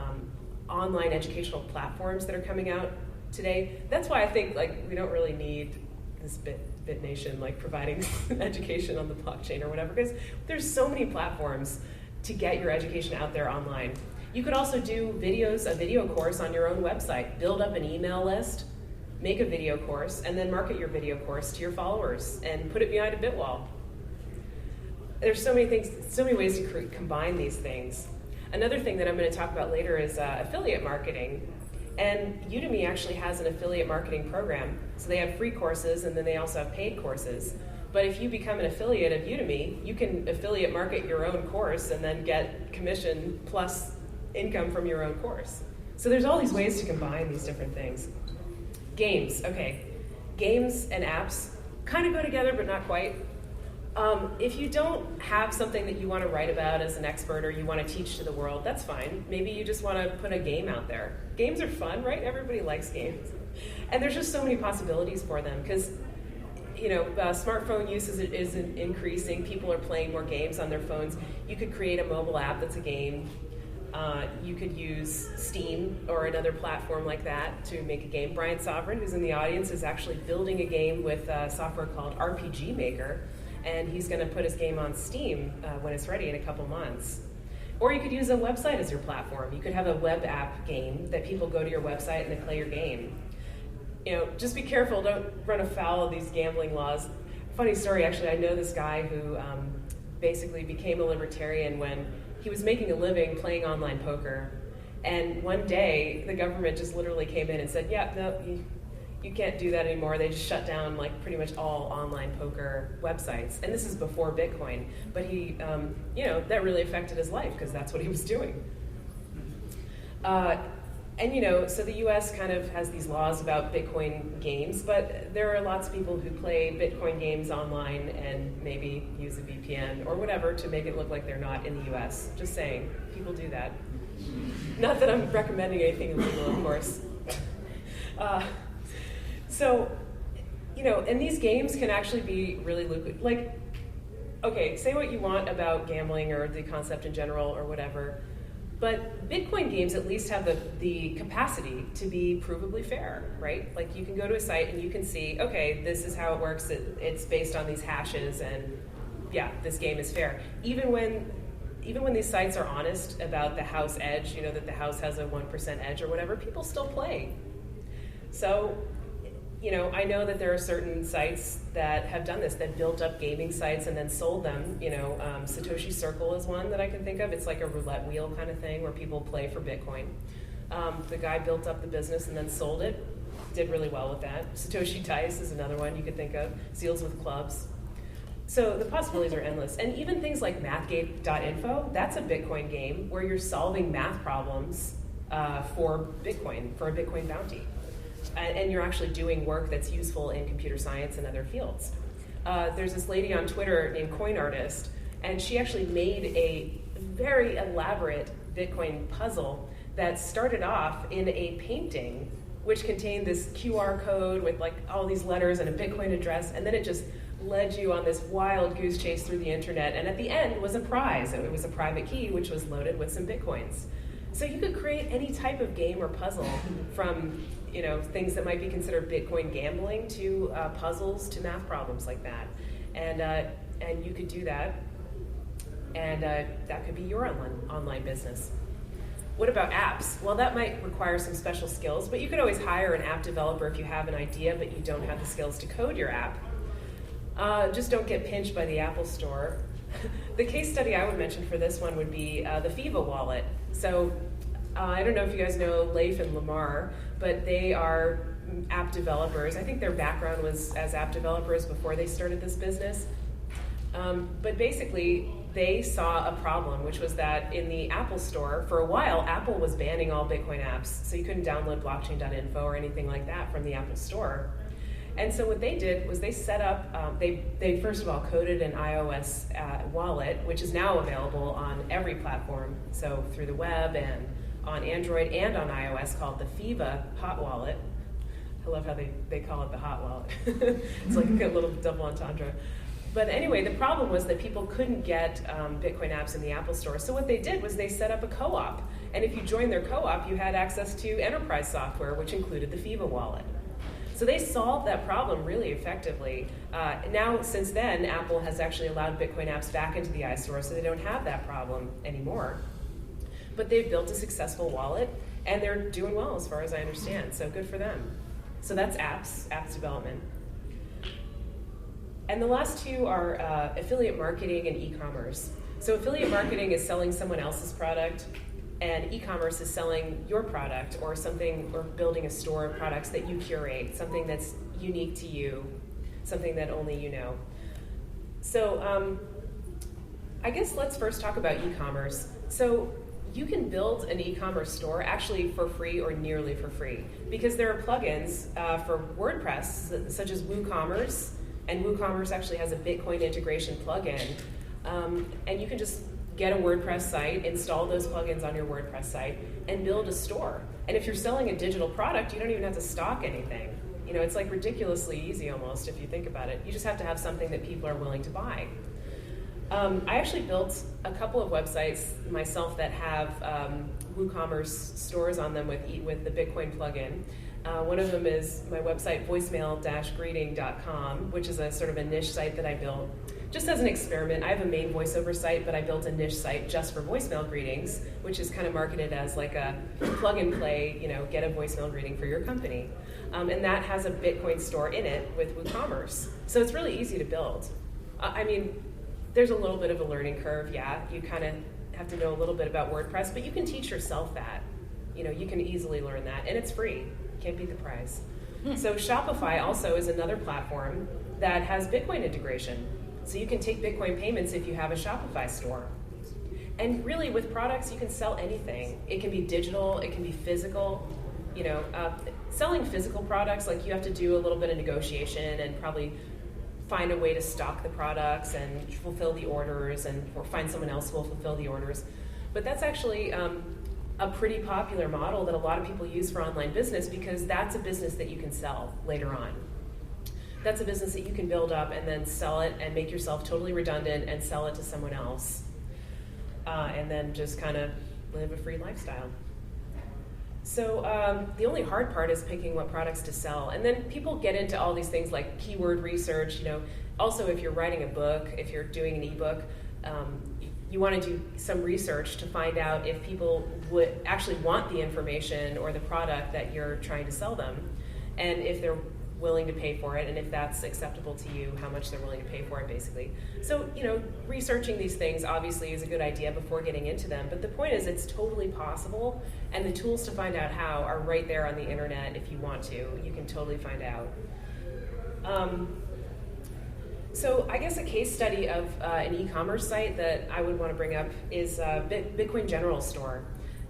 online educational platforms that are coming out today. That's why I think we don't really need this BitNation providing education on the blockchain or whatever, because there's so many platforms to get your education out there online. You could also do a video course on your own website, build up an email list, make a video course, and then market your video course to your followers and put it behind a Bitwall. There's so many things, so many ways to combine these things. Another thing that I'm going to talk about later is affiliate marketing. And Udemy actually has an affiliate marketing program. So they have free courses, and then they also have paid courses. But if you become an affiliate of Udemy, you can affiliate market your own course and then get commission plus income from your own course. So there's all these ways to combine these different things. Games, okay. Games and apps kind of go together, but not quite. If you don't have something that you want to write about as an expert, or you want to teach to the world, that's fine. Maybe you just want to put a game out there. Games are fun, right? Everybody likes games. And there's just so many possibilities for them, because smartphone use is increasing. People are playing more games on their phones. You could create a mobile app that's a game. You could use Steam or another platform like that to make a game. Brian Sovryn, who's in the audience, is actually building a game with software called RPG Maker, and he's going to put his game on Steam when it's ready in a couple months. Or you could use a website as your platform. You could have a web app game that people go to your website and they play your game. Just be careful, don't run afoul of these gambling laws. Funny story, actually, I know this guy who basically became a libertarian when he was making a living playing online poker. And one day, the government just literally came in and said, yeah, no, you can't do that anymore. They just shut down pretty much all online poker websites. And this is before Bitcoin. But he, that really affected his life because that's what he was doing. So the US kind of has these laws about Bitcoin games, but there are lots of people who play Bitcoin games online and maybe use a VPN or whatever to make it look like they're not in the US. Just saying, people do that. Not that I'm recommending anything illegal, of course. And these games can actually be really lucrative. Say what you want about gambling or the concept in general or whatever, but Bitcoin games at least have the capacity to be provably fair, right? You can go to a site and you can see, okay, this is how it works. It's based on these hashes, and yeah, this game is fair. Even when these sites are honest about the house edge, that the house has a 1% edge or whatever, people still play. So, I know that there are certain sites that have done this, that built up gaming sites and then sold them. Satoshi Circle is one that I can think of. It's like a roulette wheel kind of thing where people play for Bitcoin. The guy built up the business and then sold it, did really well with that. Satoshi Dice is another one you could think of, Seals with Clubs. So the possibilities are endless. And even things like mathgate.info, that's a Bitcoin game where you're solving math problems for Bitcoin, for a Bitcoin bounty. And you're actually doing work that's useful in computer science and other fields. There's this lady on Twitter named Coin Artist, and she actually made a very elaborate Bitcoin puzzle that started off in a painting which contained this QR code with all these letters and a Bitcoin address, and then it just led you on this wild goose chase through the internet, and at the end was a prize. It was a private key which was loaded with some Bitcoins. So you could create any type of game or puzzle, from things that might be considered Bitcoin gambling to puzzles to math problems like that, and you could do that, and that could be your online business. What about apps? Well, that might require some special skills, but you could always hire an app developer if you have an idea but you don't have the skills to code your app. Just don't get pinched by the Apple Store. The case study I would mention for this one would be the FIFA wallet. So I don't know if you guys know Leif and Lamar, but they are app developers. I think their background was as app developers before they started this business. But basically, they saw a problem, which was that in the Apple Store, for a while, Apple was banning all Bitcoin apps, so you couldn't download blockchain.info or anything like that from the Apple Store. And so what they did was they set up, they first of all coded an iOS wallet, which is now available on every platform, so through the web and on Android and on iOS, called the FIVA Hot Wallet. I love how they call it the Hot Wallet. It's like a little double entendre. But anyway, the problem was that people couldn't get Bitcoin apps in the Apple Store. So what they did was they set up a co-op. And if you joined their co-op, you had access to enterprise software, which included the FIVA wallet. So they solved that problem really effectively. Now, since then, Apple has actually allowed Bitcoin apps back into the iStore, so they don't have that problem anymore. But they've built a successful wallet, and they're doing well as far as I understand, so good for them. So that's apps development. And the last two are affiliate marketing and e-commerce. So affiliate marketing is selling someone else's product, and e-commerce is selling your product or something, or building a store of products that you curate, something that's unique to you, something that only you know. So I guess let's first talk about e-commerce. So you can build an e-commerce store actually for free or nearly for free, because there are plugins for WordPress, such as WooCommerce, and WooCommerce actually has a Bitcoin integration plugin, and you can just get a WordPress site, install those plugins on your WordPress site, and build a store. And if you're selling a digital product, you don't even have to stock anything. You know, it's like ridiculously easy almost if you think about it. You just have to have something that people are willing to buy. I actually built a couple of websites myself that have WooCommerce stores on them with the Bitcoin plugin. One of them is my website, voicemail-greeting.com, which is a sort of a niche site that I built just as an experiment. I have a main voiceover site, but I built a niche site just for voicemail greetings, which is kind of marketed as like a plug and play, get a voicemail greeting for your company. And that has a Bitcoin store in it with WooCommerce. So it's really easy to build. There's a little bit of a learning curve, yeah. You kind of have to know a little bit about WordPress, but you can teach yourself that. You can easily learn that, and it's free. Can't beat the price. So Shopify also is another platform that has Bitcoin integration. So you can take Bitcoin payments if you have a Shopify store. And really, with products, you can sell anything. It can be digital, it can be physical. Selling physical products, like you have to do a little bit of negotiation and probably find a way to stock the products and fulfill the orders, or find someone else who will fulfill the orders. But that's actually a pretty popular model that a lot of people use for online business, because that's a business that you can sell later on. That's a business that you can build up and then sell it and make yourself totally redundant and sell it to someone else. And then just kind of live a free lifestyle. So the only hard part is picking what products to sell. And then people get into all these things like keyword research. Also, if you're writing a book, if you're doing an ebook, you want to do some research to find out if people would actually want the information or the product that you're trying to sell them, and if they're willing to pay for it, and if that's acceptable to you, how much they're willing to pay for it, basically. So, researching these things obviously is a good idea before getting into them, but the point is it's totally possible, and the tools to find out how are right there on the internet if you want to. You can totally find out. So I guess a case study of an e-commerce site that I would want to bring up is Bitcoin General Store.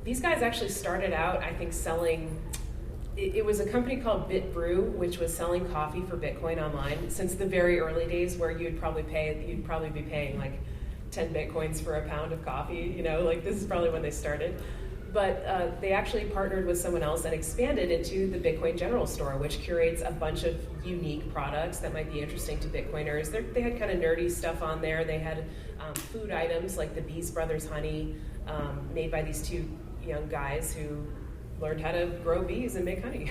These guys actually started out, I think, selling. It was a company called BitBrew, which was selling coffee for Bitcoin online since the very early days, where you'd probably be paying like 10 Bitcoins for a pound of coffee. This is probably when they started. But they actually partnered with someone else and expanded into the Bitcoin General Store, which curates a bunch of unique products that might be interesting to Bitcoiners. They had kind of nerdy stuff on there. They had food items like the Bees Brothers honey, made by these two young guys who learned how to grow bees and make honey.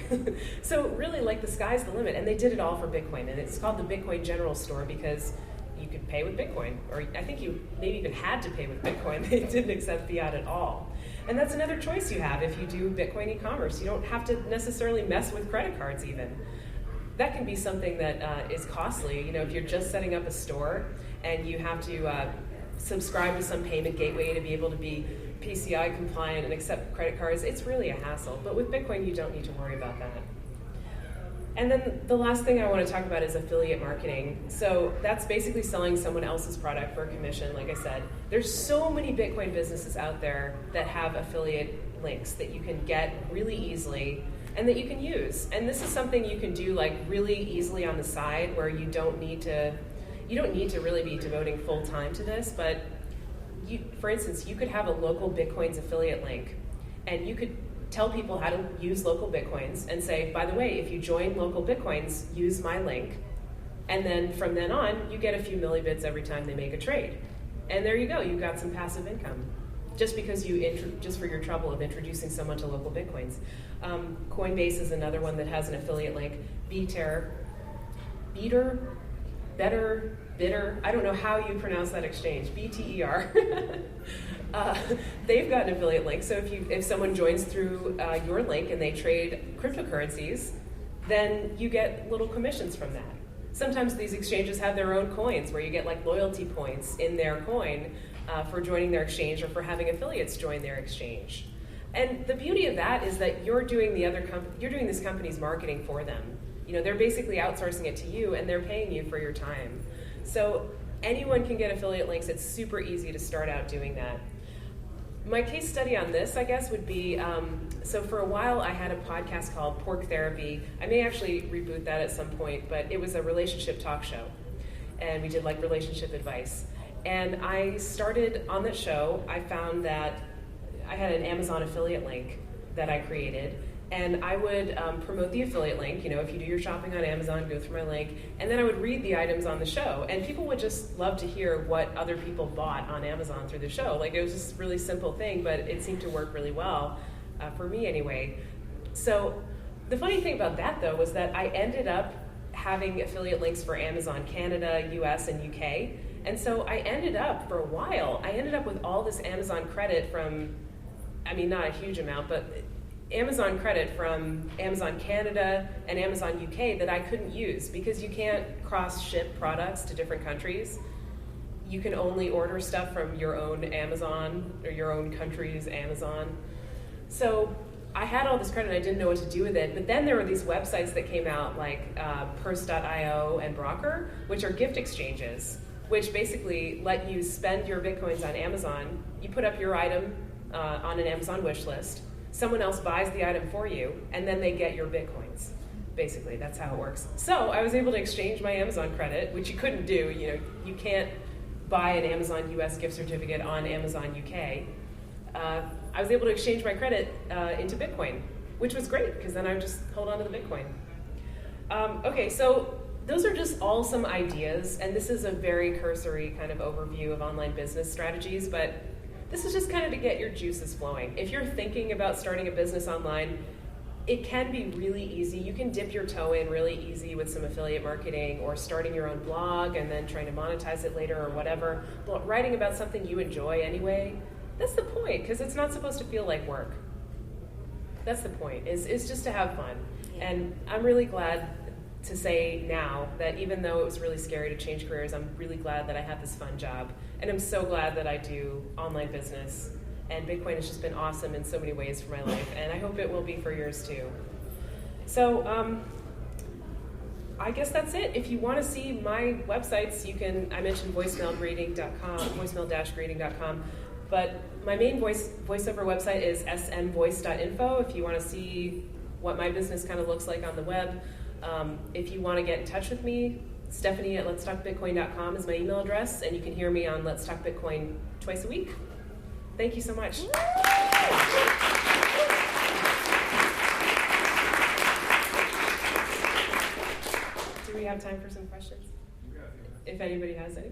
So really, the sky's the limit. And they did it all for Bitcoin. And it's called the Bitcoin General Store because you could pay with Bitcoin. Or I think you maybe even had to pay with Bitcoin. They didn't accept fiat at all. And that's another choice you have if you do Bitcoin e-commerce. You don't have to necessarily mess with credit cards even. That can be something that is costly. If you're just setting up a store and you have to subscribe to some payment gateway to be able to be PCI compliant and accept credit cards, it's really a hassle. But with Bitcoin, you don't need to worry about that. And then the last thing I want to talk about is affiliate marketing. So that's basically selling someone else's product for a commission, like I said. There's so many Bitcoin businesses out there that have affiliate links that you can get really easily and that you can use. And this is something you can do really easily on the side, where you don't need to really be devoting full time to this, but for instance, you could have a local Bitcoins affiliate link, and you could tell people how to use local Bitcoins and say, by the way, if you join local Bitcoins, use my link. And then from then on, you get a few millibits every time they make a trade. And there you go, you've got some passive income. Just because just for your trouble of introducing someone to local Bitcoins. Coinbase is another one that has an affiliate link. Bitter, I don't know how you pronounce that exchange, BTER. They've got an affiliate link, so if someone joins through your link and they trade cryptocurrencies, then you get little commissions from that. Sometimes these exchanges have their own coins where you get loyalty points in their coin for joining their exchange or for having affiliates join their exchange. And the beauty of that is that you're doing this company's marketing for them. They're basically outsourcing it to you, and they're paying you for your time. So anyone can get affiliate links. It's super easy to start out doing that. My case study on this, I guess, would be, so for a while I had a podcast called Pork Therapy. I may actually reboot that at some point, but it was a relationship talk show. And we did relationship advice. And I started on that show, I found that I had an Amazon affiliate link that I created. And I would promote the affiliate link. You know, if you do your shopping on Amazon, go through my link. And then I would read the items on the show. And people would just love to hear what other people bought on Amazon through the show. Like, it was just a really simple thing, but it seemed to work really well, for me anyway. So the funny thing about that, though, was that I ended up having affiliate links for Amazon Canada, US, and UK. And so I ended up, for a while, I ended up with all this Amazon credit from, I mean, not a huge amount, but Amazon credit from Amazon Canada and Amazon UK that I couldn't use because you can't cross-ship products to different countries. You can only order stuff from your own Amazon or your own country's Amazon. So I had all this credit, I didn't know what to do with it, but then there were these websites that came out like Purse.io and Broker, which are gift exchanges, which basically let you spend your Bitcoins on Amazon. You put up your item on an Amazon wish list, someone else buys the item for you, and then they get your Bitcoins. Basically, that's how it works. So I was able to exchange my Amazon credit, which you couldn't do. You know, you can't buy an Amazon US gift certificate on Amazon UK. I was able to exchange my credit into Bitcoin, which was great, because then I would just hold on to the Bitcoin. Okay, so those are just all some ideas, and this is a very cursory kind of overview of online business strategies, but this is just kind of to get your juices flowing. If you're thinking about starting a business online, it can be really easy. You can dip your toe in really easy with some affiliate marketing or starting your own blog and then trying to monetize it later or whatever. But writing about something you enjoy anyway, that's the point, because it's not supposed to feel like work. That's the point, is just to have fun. And I'm really glad to say now that even though it was really scary to change careers, I'm really glad that I have this fun job. And I'm so glad that I do online business. And Bitcoin has just been awesome in so many ways for my life. And I hope it will be for yours too. So I guess that's it. If you want to see my websites, you can, I mentioned voicemail-grading.com, voicemail-grading.com. But my main voiceover website is smvoice.info if you want to see what my business kind of looks like on the web. If you want to get in touch with me, Stephanie at letstalkbitcoin.com is my email address, and you can hear me on Let's Talk Bitcoin twice a week. Thank you so much. Do we have time for some questions? If anybody has any.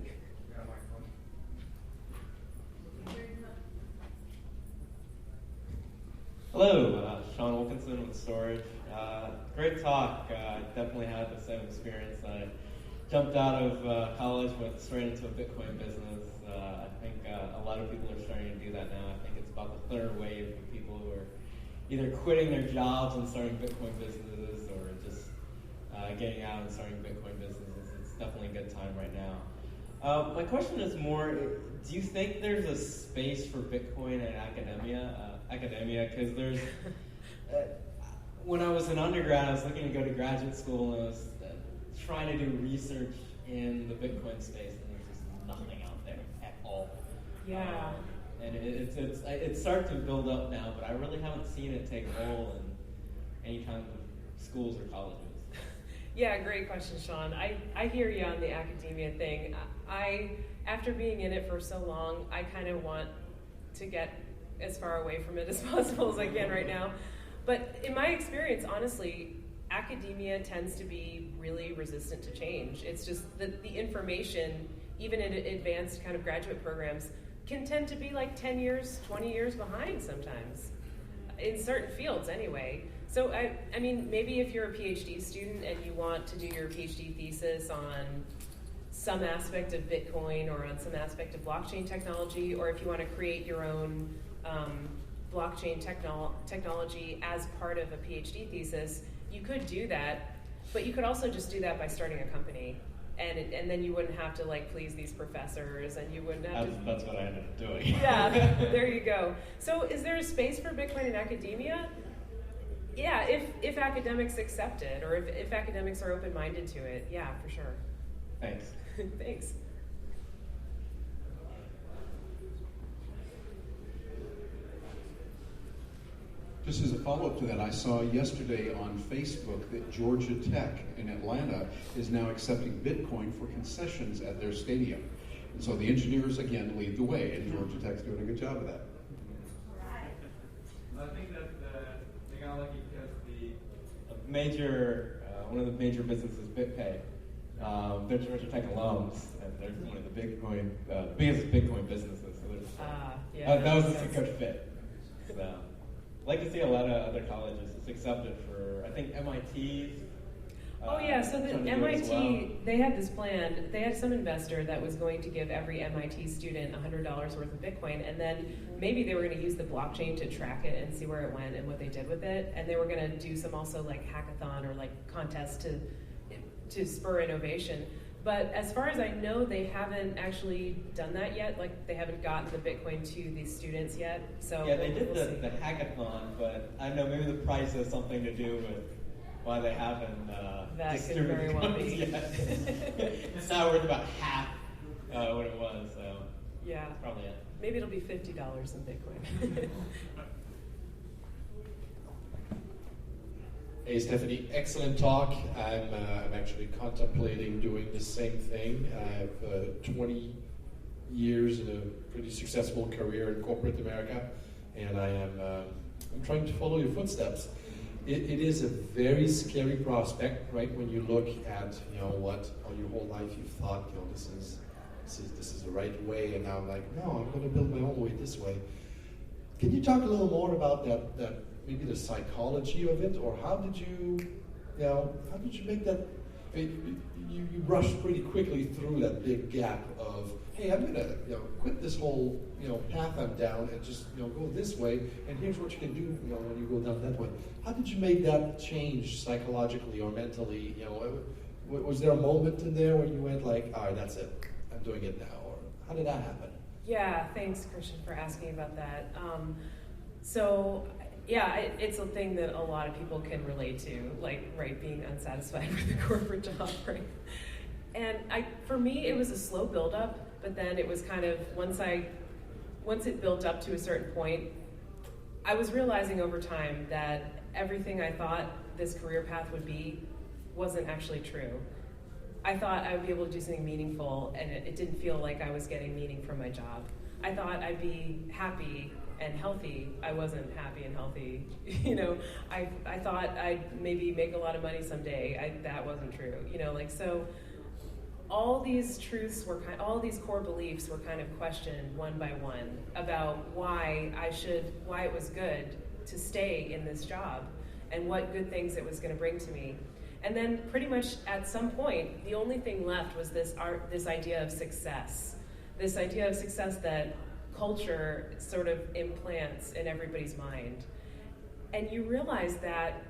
Hello, Sean Wilkinson with Storage. Great talk. Definitely had the same experience. I jumped out of college, went straight into a Bitcoin business. I think a lot of people are starting to do that now. I think it's about the third wave of people who are either quitting their jobs and starting Bitcoin businesses or just getting out and starting Bitcoin businesses. It's definitely a good time right now. My question is more, do you think there's a space for Bitcoin in academia, because there's, when I was an undergrad, I was looking to go to graduate school, and I was trying to do research in the Bitcoin space, and there's just nothing out there at all. Yeah. And it's starting to build up now, but I really haven't seen it take hold in any kind of schools or colleges. Yeah, great question, Sean. I hear you on the academia thing. After being in it for so long, I kind of want to get as far away from it as possible as I can right now. But in my experience, honestly, academia tends to be really resistant to change. It's just that the information, even in advanced kind of graduate programs, can tend to be like 10 years, 20 years behind sometimes, in certain fields anyway. So, I mean, maybe if you're a PhD student and you want to do your PhD thesis on some aspect of Bitcoin or on some aspect of blockchain technology, or if you want to create your own blockchain technology as part of a PhD thesis, you could do that, but you could also just do that by starting a company, and then you wouldn't have to like please these professors, and you wouldn't have to. That's what I ended up doing. Yeah, there you go. So, is there a space for Bitcoin in academia? Yeah, if academics accept it, or if academics are open-minded to it, yeah, for sure. Thanks. Thanks. Just as a follow-up to that, I saw yesterday on Facebook that Georgia Tech in Atlanta is now accepting Bitcoin for concessions at their stadium. And so the engineers, again, lead the way, and Georgia Tech's doing a good job of that. I think that they got lucky because one of the major businesses, BitPay. They're Georgia Tech alums, and they're one of the biggest Bitcoin businesses. So that was a good fit. So, I'd like to see a lot of other colleges accept it for, I think MIT. So the MIT, they had this plan. They had some investor that was going to give every MIT student $100 worth of Bitcoin, and then maybe they were going to use the blockchain to track it and see where it went and what they did with it. And they were going to do some also like hackathon or like contest to spur innovation. But as far as I know, they haven't actually done that yet. Like, they haven't gotten the Bitcoin to the students yet. So yeah, they did the hackathon, but I don't know, maybe the price has something to do with why they haven't distributed coins yet. It's now worth about half what it was, so yeah, that's probably it. Maybe it'll be $50 in Bitcoin. Hey Stephanie, excellent talk. I'm actually contemplating doing the same thing. I have 20 years in a pretty successful career in corporate America, and I'm trying to follow your footsteps. It is a very scary prospect, right? When you look at what all your whole life you've thought, this is the right way, and now I'm like, no, I'm going to build my own way this way. Can you talk a little more about that? Maybe the psychology of it, or how did you make that? You rushed pretty quickly through that big gap of, hey, I'm gonna quit this whole path I'm down and just go this way, and here's what you can do when you go down that way. How did you make that change psychologically or mentally? Was there a moment in there when you went like, all right, that's it, I'm doing it now, or how did that happen? Yeah, thanks, Christian, for asking about that. It's a thing that a lot of people can relate to, like, right, being unsatisfied with a corporate job, right? And for me, it was a slow build-up, but then it was kind of, once it built up to a certain point, I was realizing over time that everything I thought this career path would be wasn't actually true. I thought I would be able to do something meaningful, and it didn't feel like I was getting meaning from my job. I thought I'd be happy and healthy. I wasn't happy and healthy. I thought I'd maybe make a lot of money someday. That wasn't true. So all these truths all these core beliefs were kind of questioned one by one about why it was good to stay in this job and what good things it was going to bring to me. And then pretty much at some point, the only thing left was this idea of success. This idea of success that culture sort of implants in everybody's mind. And you realize that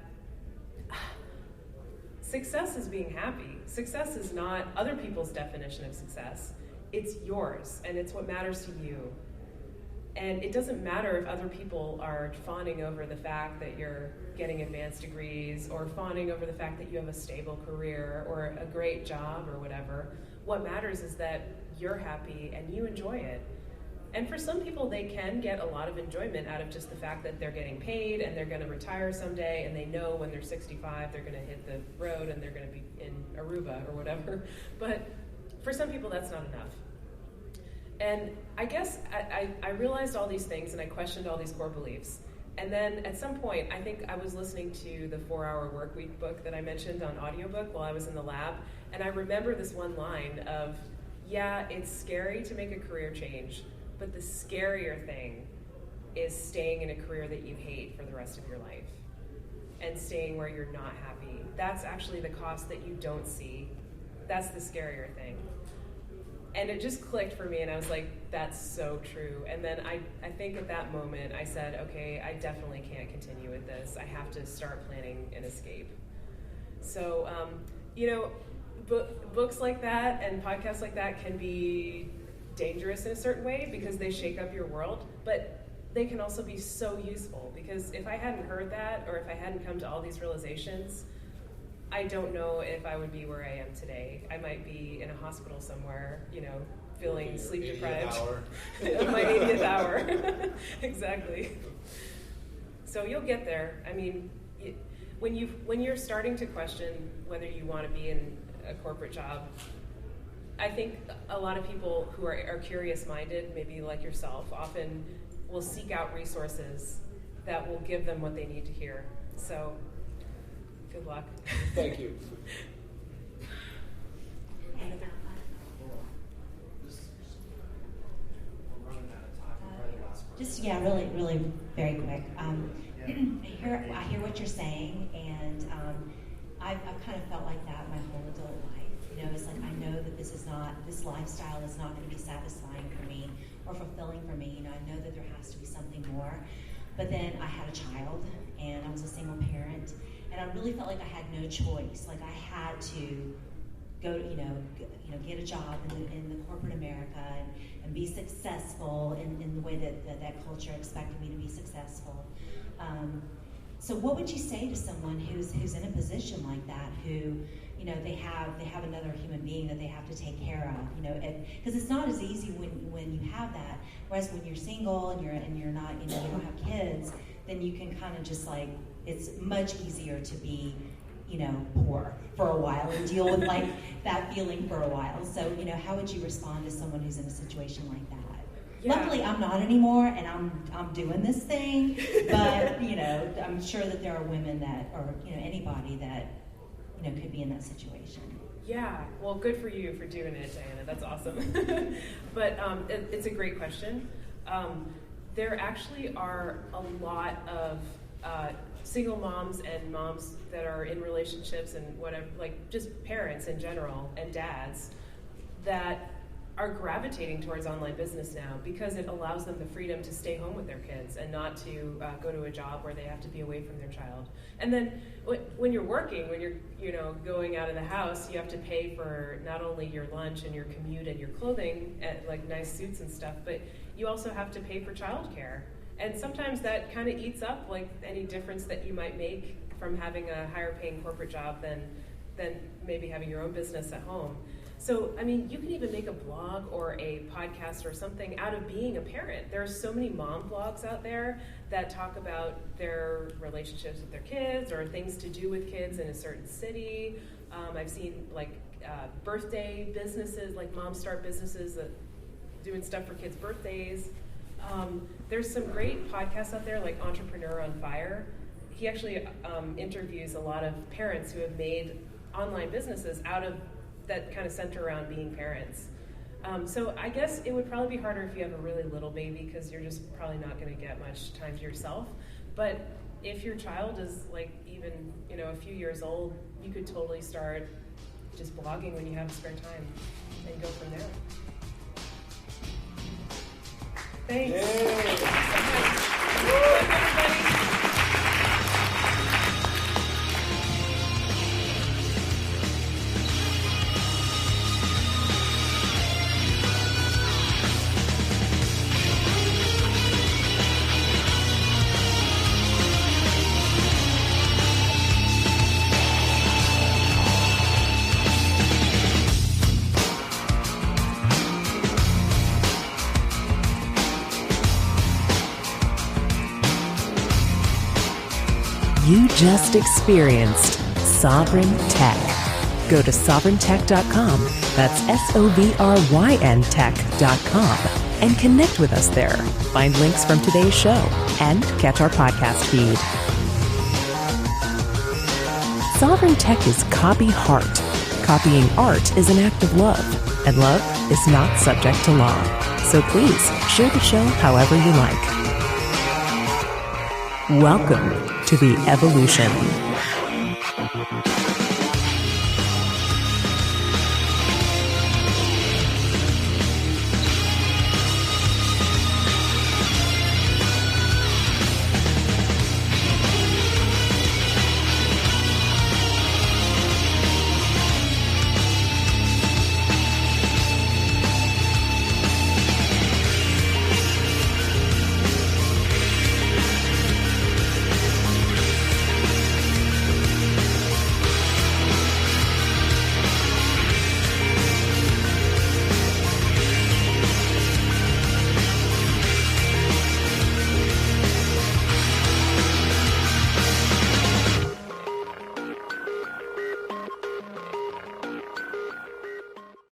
success is being happy. Success is not other people's definition of success. It's yours, and it's what matters to you. And it doesn't matter if other people are fawning over the fact that you're getting advanced degrees or fawning over the fact that you have a stable career or a great job or whatever. What matters is that you're happy and you enjoy it. And for some people, they can get a lot of enjoyment out of just the fact that they're getting paid and they're going to retire someday, and they know when they're 65 they're going to hit the road and they're going to be in Aruba or whatever. But for some people, that's not enough. And I guess I realized all these things and I questioned all these core beliefs. And then at some point, I think I was listening to the 4-Hour Workweek book that I mentioned on audiobook while I was in the lab. And I remember this one line of, yeah, it's scary to make a career change, but the scarier thing is staying in a career that you hate for the rest of your life and staying where you're not happy. That's actually the cost that you don't see. That's the scarier thing. And it just clicked for me, and I was like, that's so true. And then I think at that moment, I said, okay, I definitely can't continue with this. I have to start planning an escape. So, books like that and podcasts like that can be dangerous in a certain way because they shake up your world, but they can also be so useful, because if I hadn't heard that, or if I hadn't come to all these realizations, I don't know if I would be where I am today. I might be in a hospital somewhere, feeling sleep deprived. My 80th hour. Exactly. So you'll get there. I mean, when you're starting to question whether you want to be in a corporate job, I think a lot of people who are curious-minded, maybe like yourself, often will seek out resources that will give them what they need to hear. So, good luck. luck. Thank you. Really very quick. I hear what you're saying, and I've kind of felt like that my whole adult life. You know, it's like I know that this lifestyle is not going to be satisfying for me or fulfilling for me. You know, I know that there has to be something more. But then I had a child, and I was a single parent, and I really felt like I had no choice. Like I had to go, get a job in the corporate America and be successful in the way that culture expected me to be successful. So what would you say to someone who's in a position like that, who, you know, they have another human being that they have to take care of, you know, because it's not as easy when you have that. Whereas when you're single and you're not, you know, you don't have kids, then you can kind of just like, it's much easier to be, you know, poor for a while and deal with like that feeling for a while. So, you know, how would you respond to someone who's in a situation like that? Yeah. Luckily, I'm not anymore, and I'm doing this thing. But you know, I'm sure that there are women that, or you know, anybody that, you know, could be in that situation. Yeah, well, good for you for doing it, Diana. That's awesome. But it's a great question. There actually are a lot of single moms and moms that are in relationships and whatever, like just parents in general and dads that are gravitating towards online business now because it allows them the freedom to stay home with their kids and not to go to a job where they have to be away from their child. And then when you're working, when you're, you know, going out of the house, you have to pay for not only your lunch and your commute and your clothing, like nice suits and stuff, but you also have to pay for childcare. And sometimes that kind of eats up like any difference that you might make from having a higher paying corporate job than maybe having your own business at home. So, I mean, you can even make a blog or a podcast or something out of being a parent. There are so many mom blogs out there that talk about their relationships with their kids or things to do with kids in a certain city. I've seen like birthday businesses, like moms start businesses that doing stuff for kids' birthdays. There's some great podcasts out there like Entrepreneur on Fire. He actually interviews a lot of parents who have made online businesses out of that kind of center around being parents. So I guess it would probably be harder if you have a really little baby because you're just probably not going to get much time to yourself. But if your child is like even, you know, a few years old, you could totally start just blogging when you have spare time and go from there. Thanks. Yay. Thanks so much. Woo, everybody. You just experienced Sovryn Tech. Go to sovryntech.com, that's SOVRYN tech.com, and connect with us there. Find links from today's show and catch our podcast feed. Sovryn Tech is copy heart. Copying art is an act of love, and love is not subject to law. So please share the show however you like. Welcome to the evolution.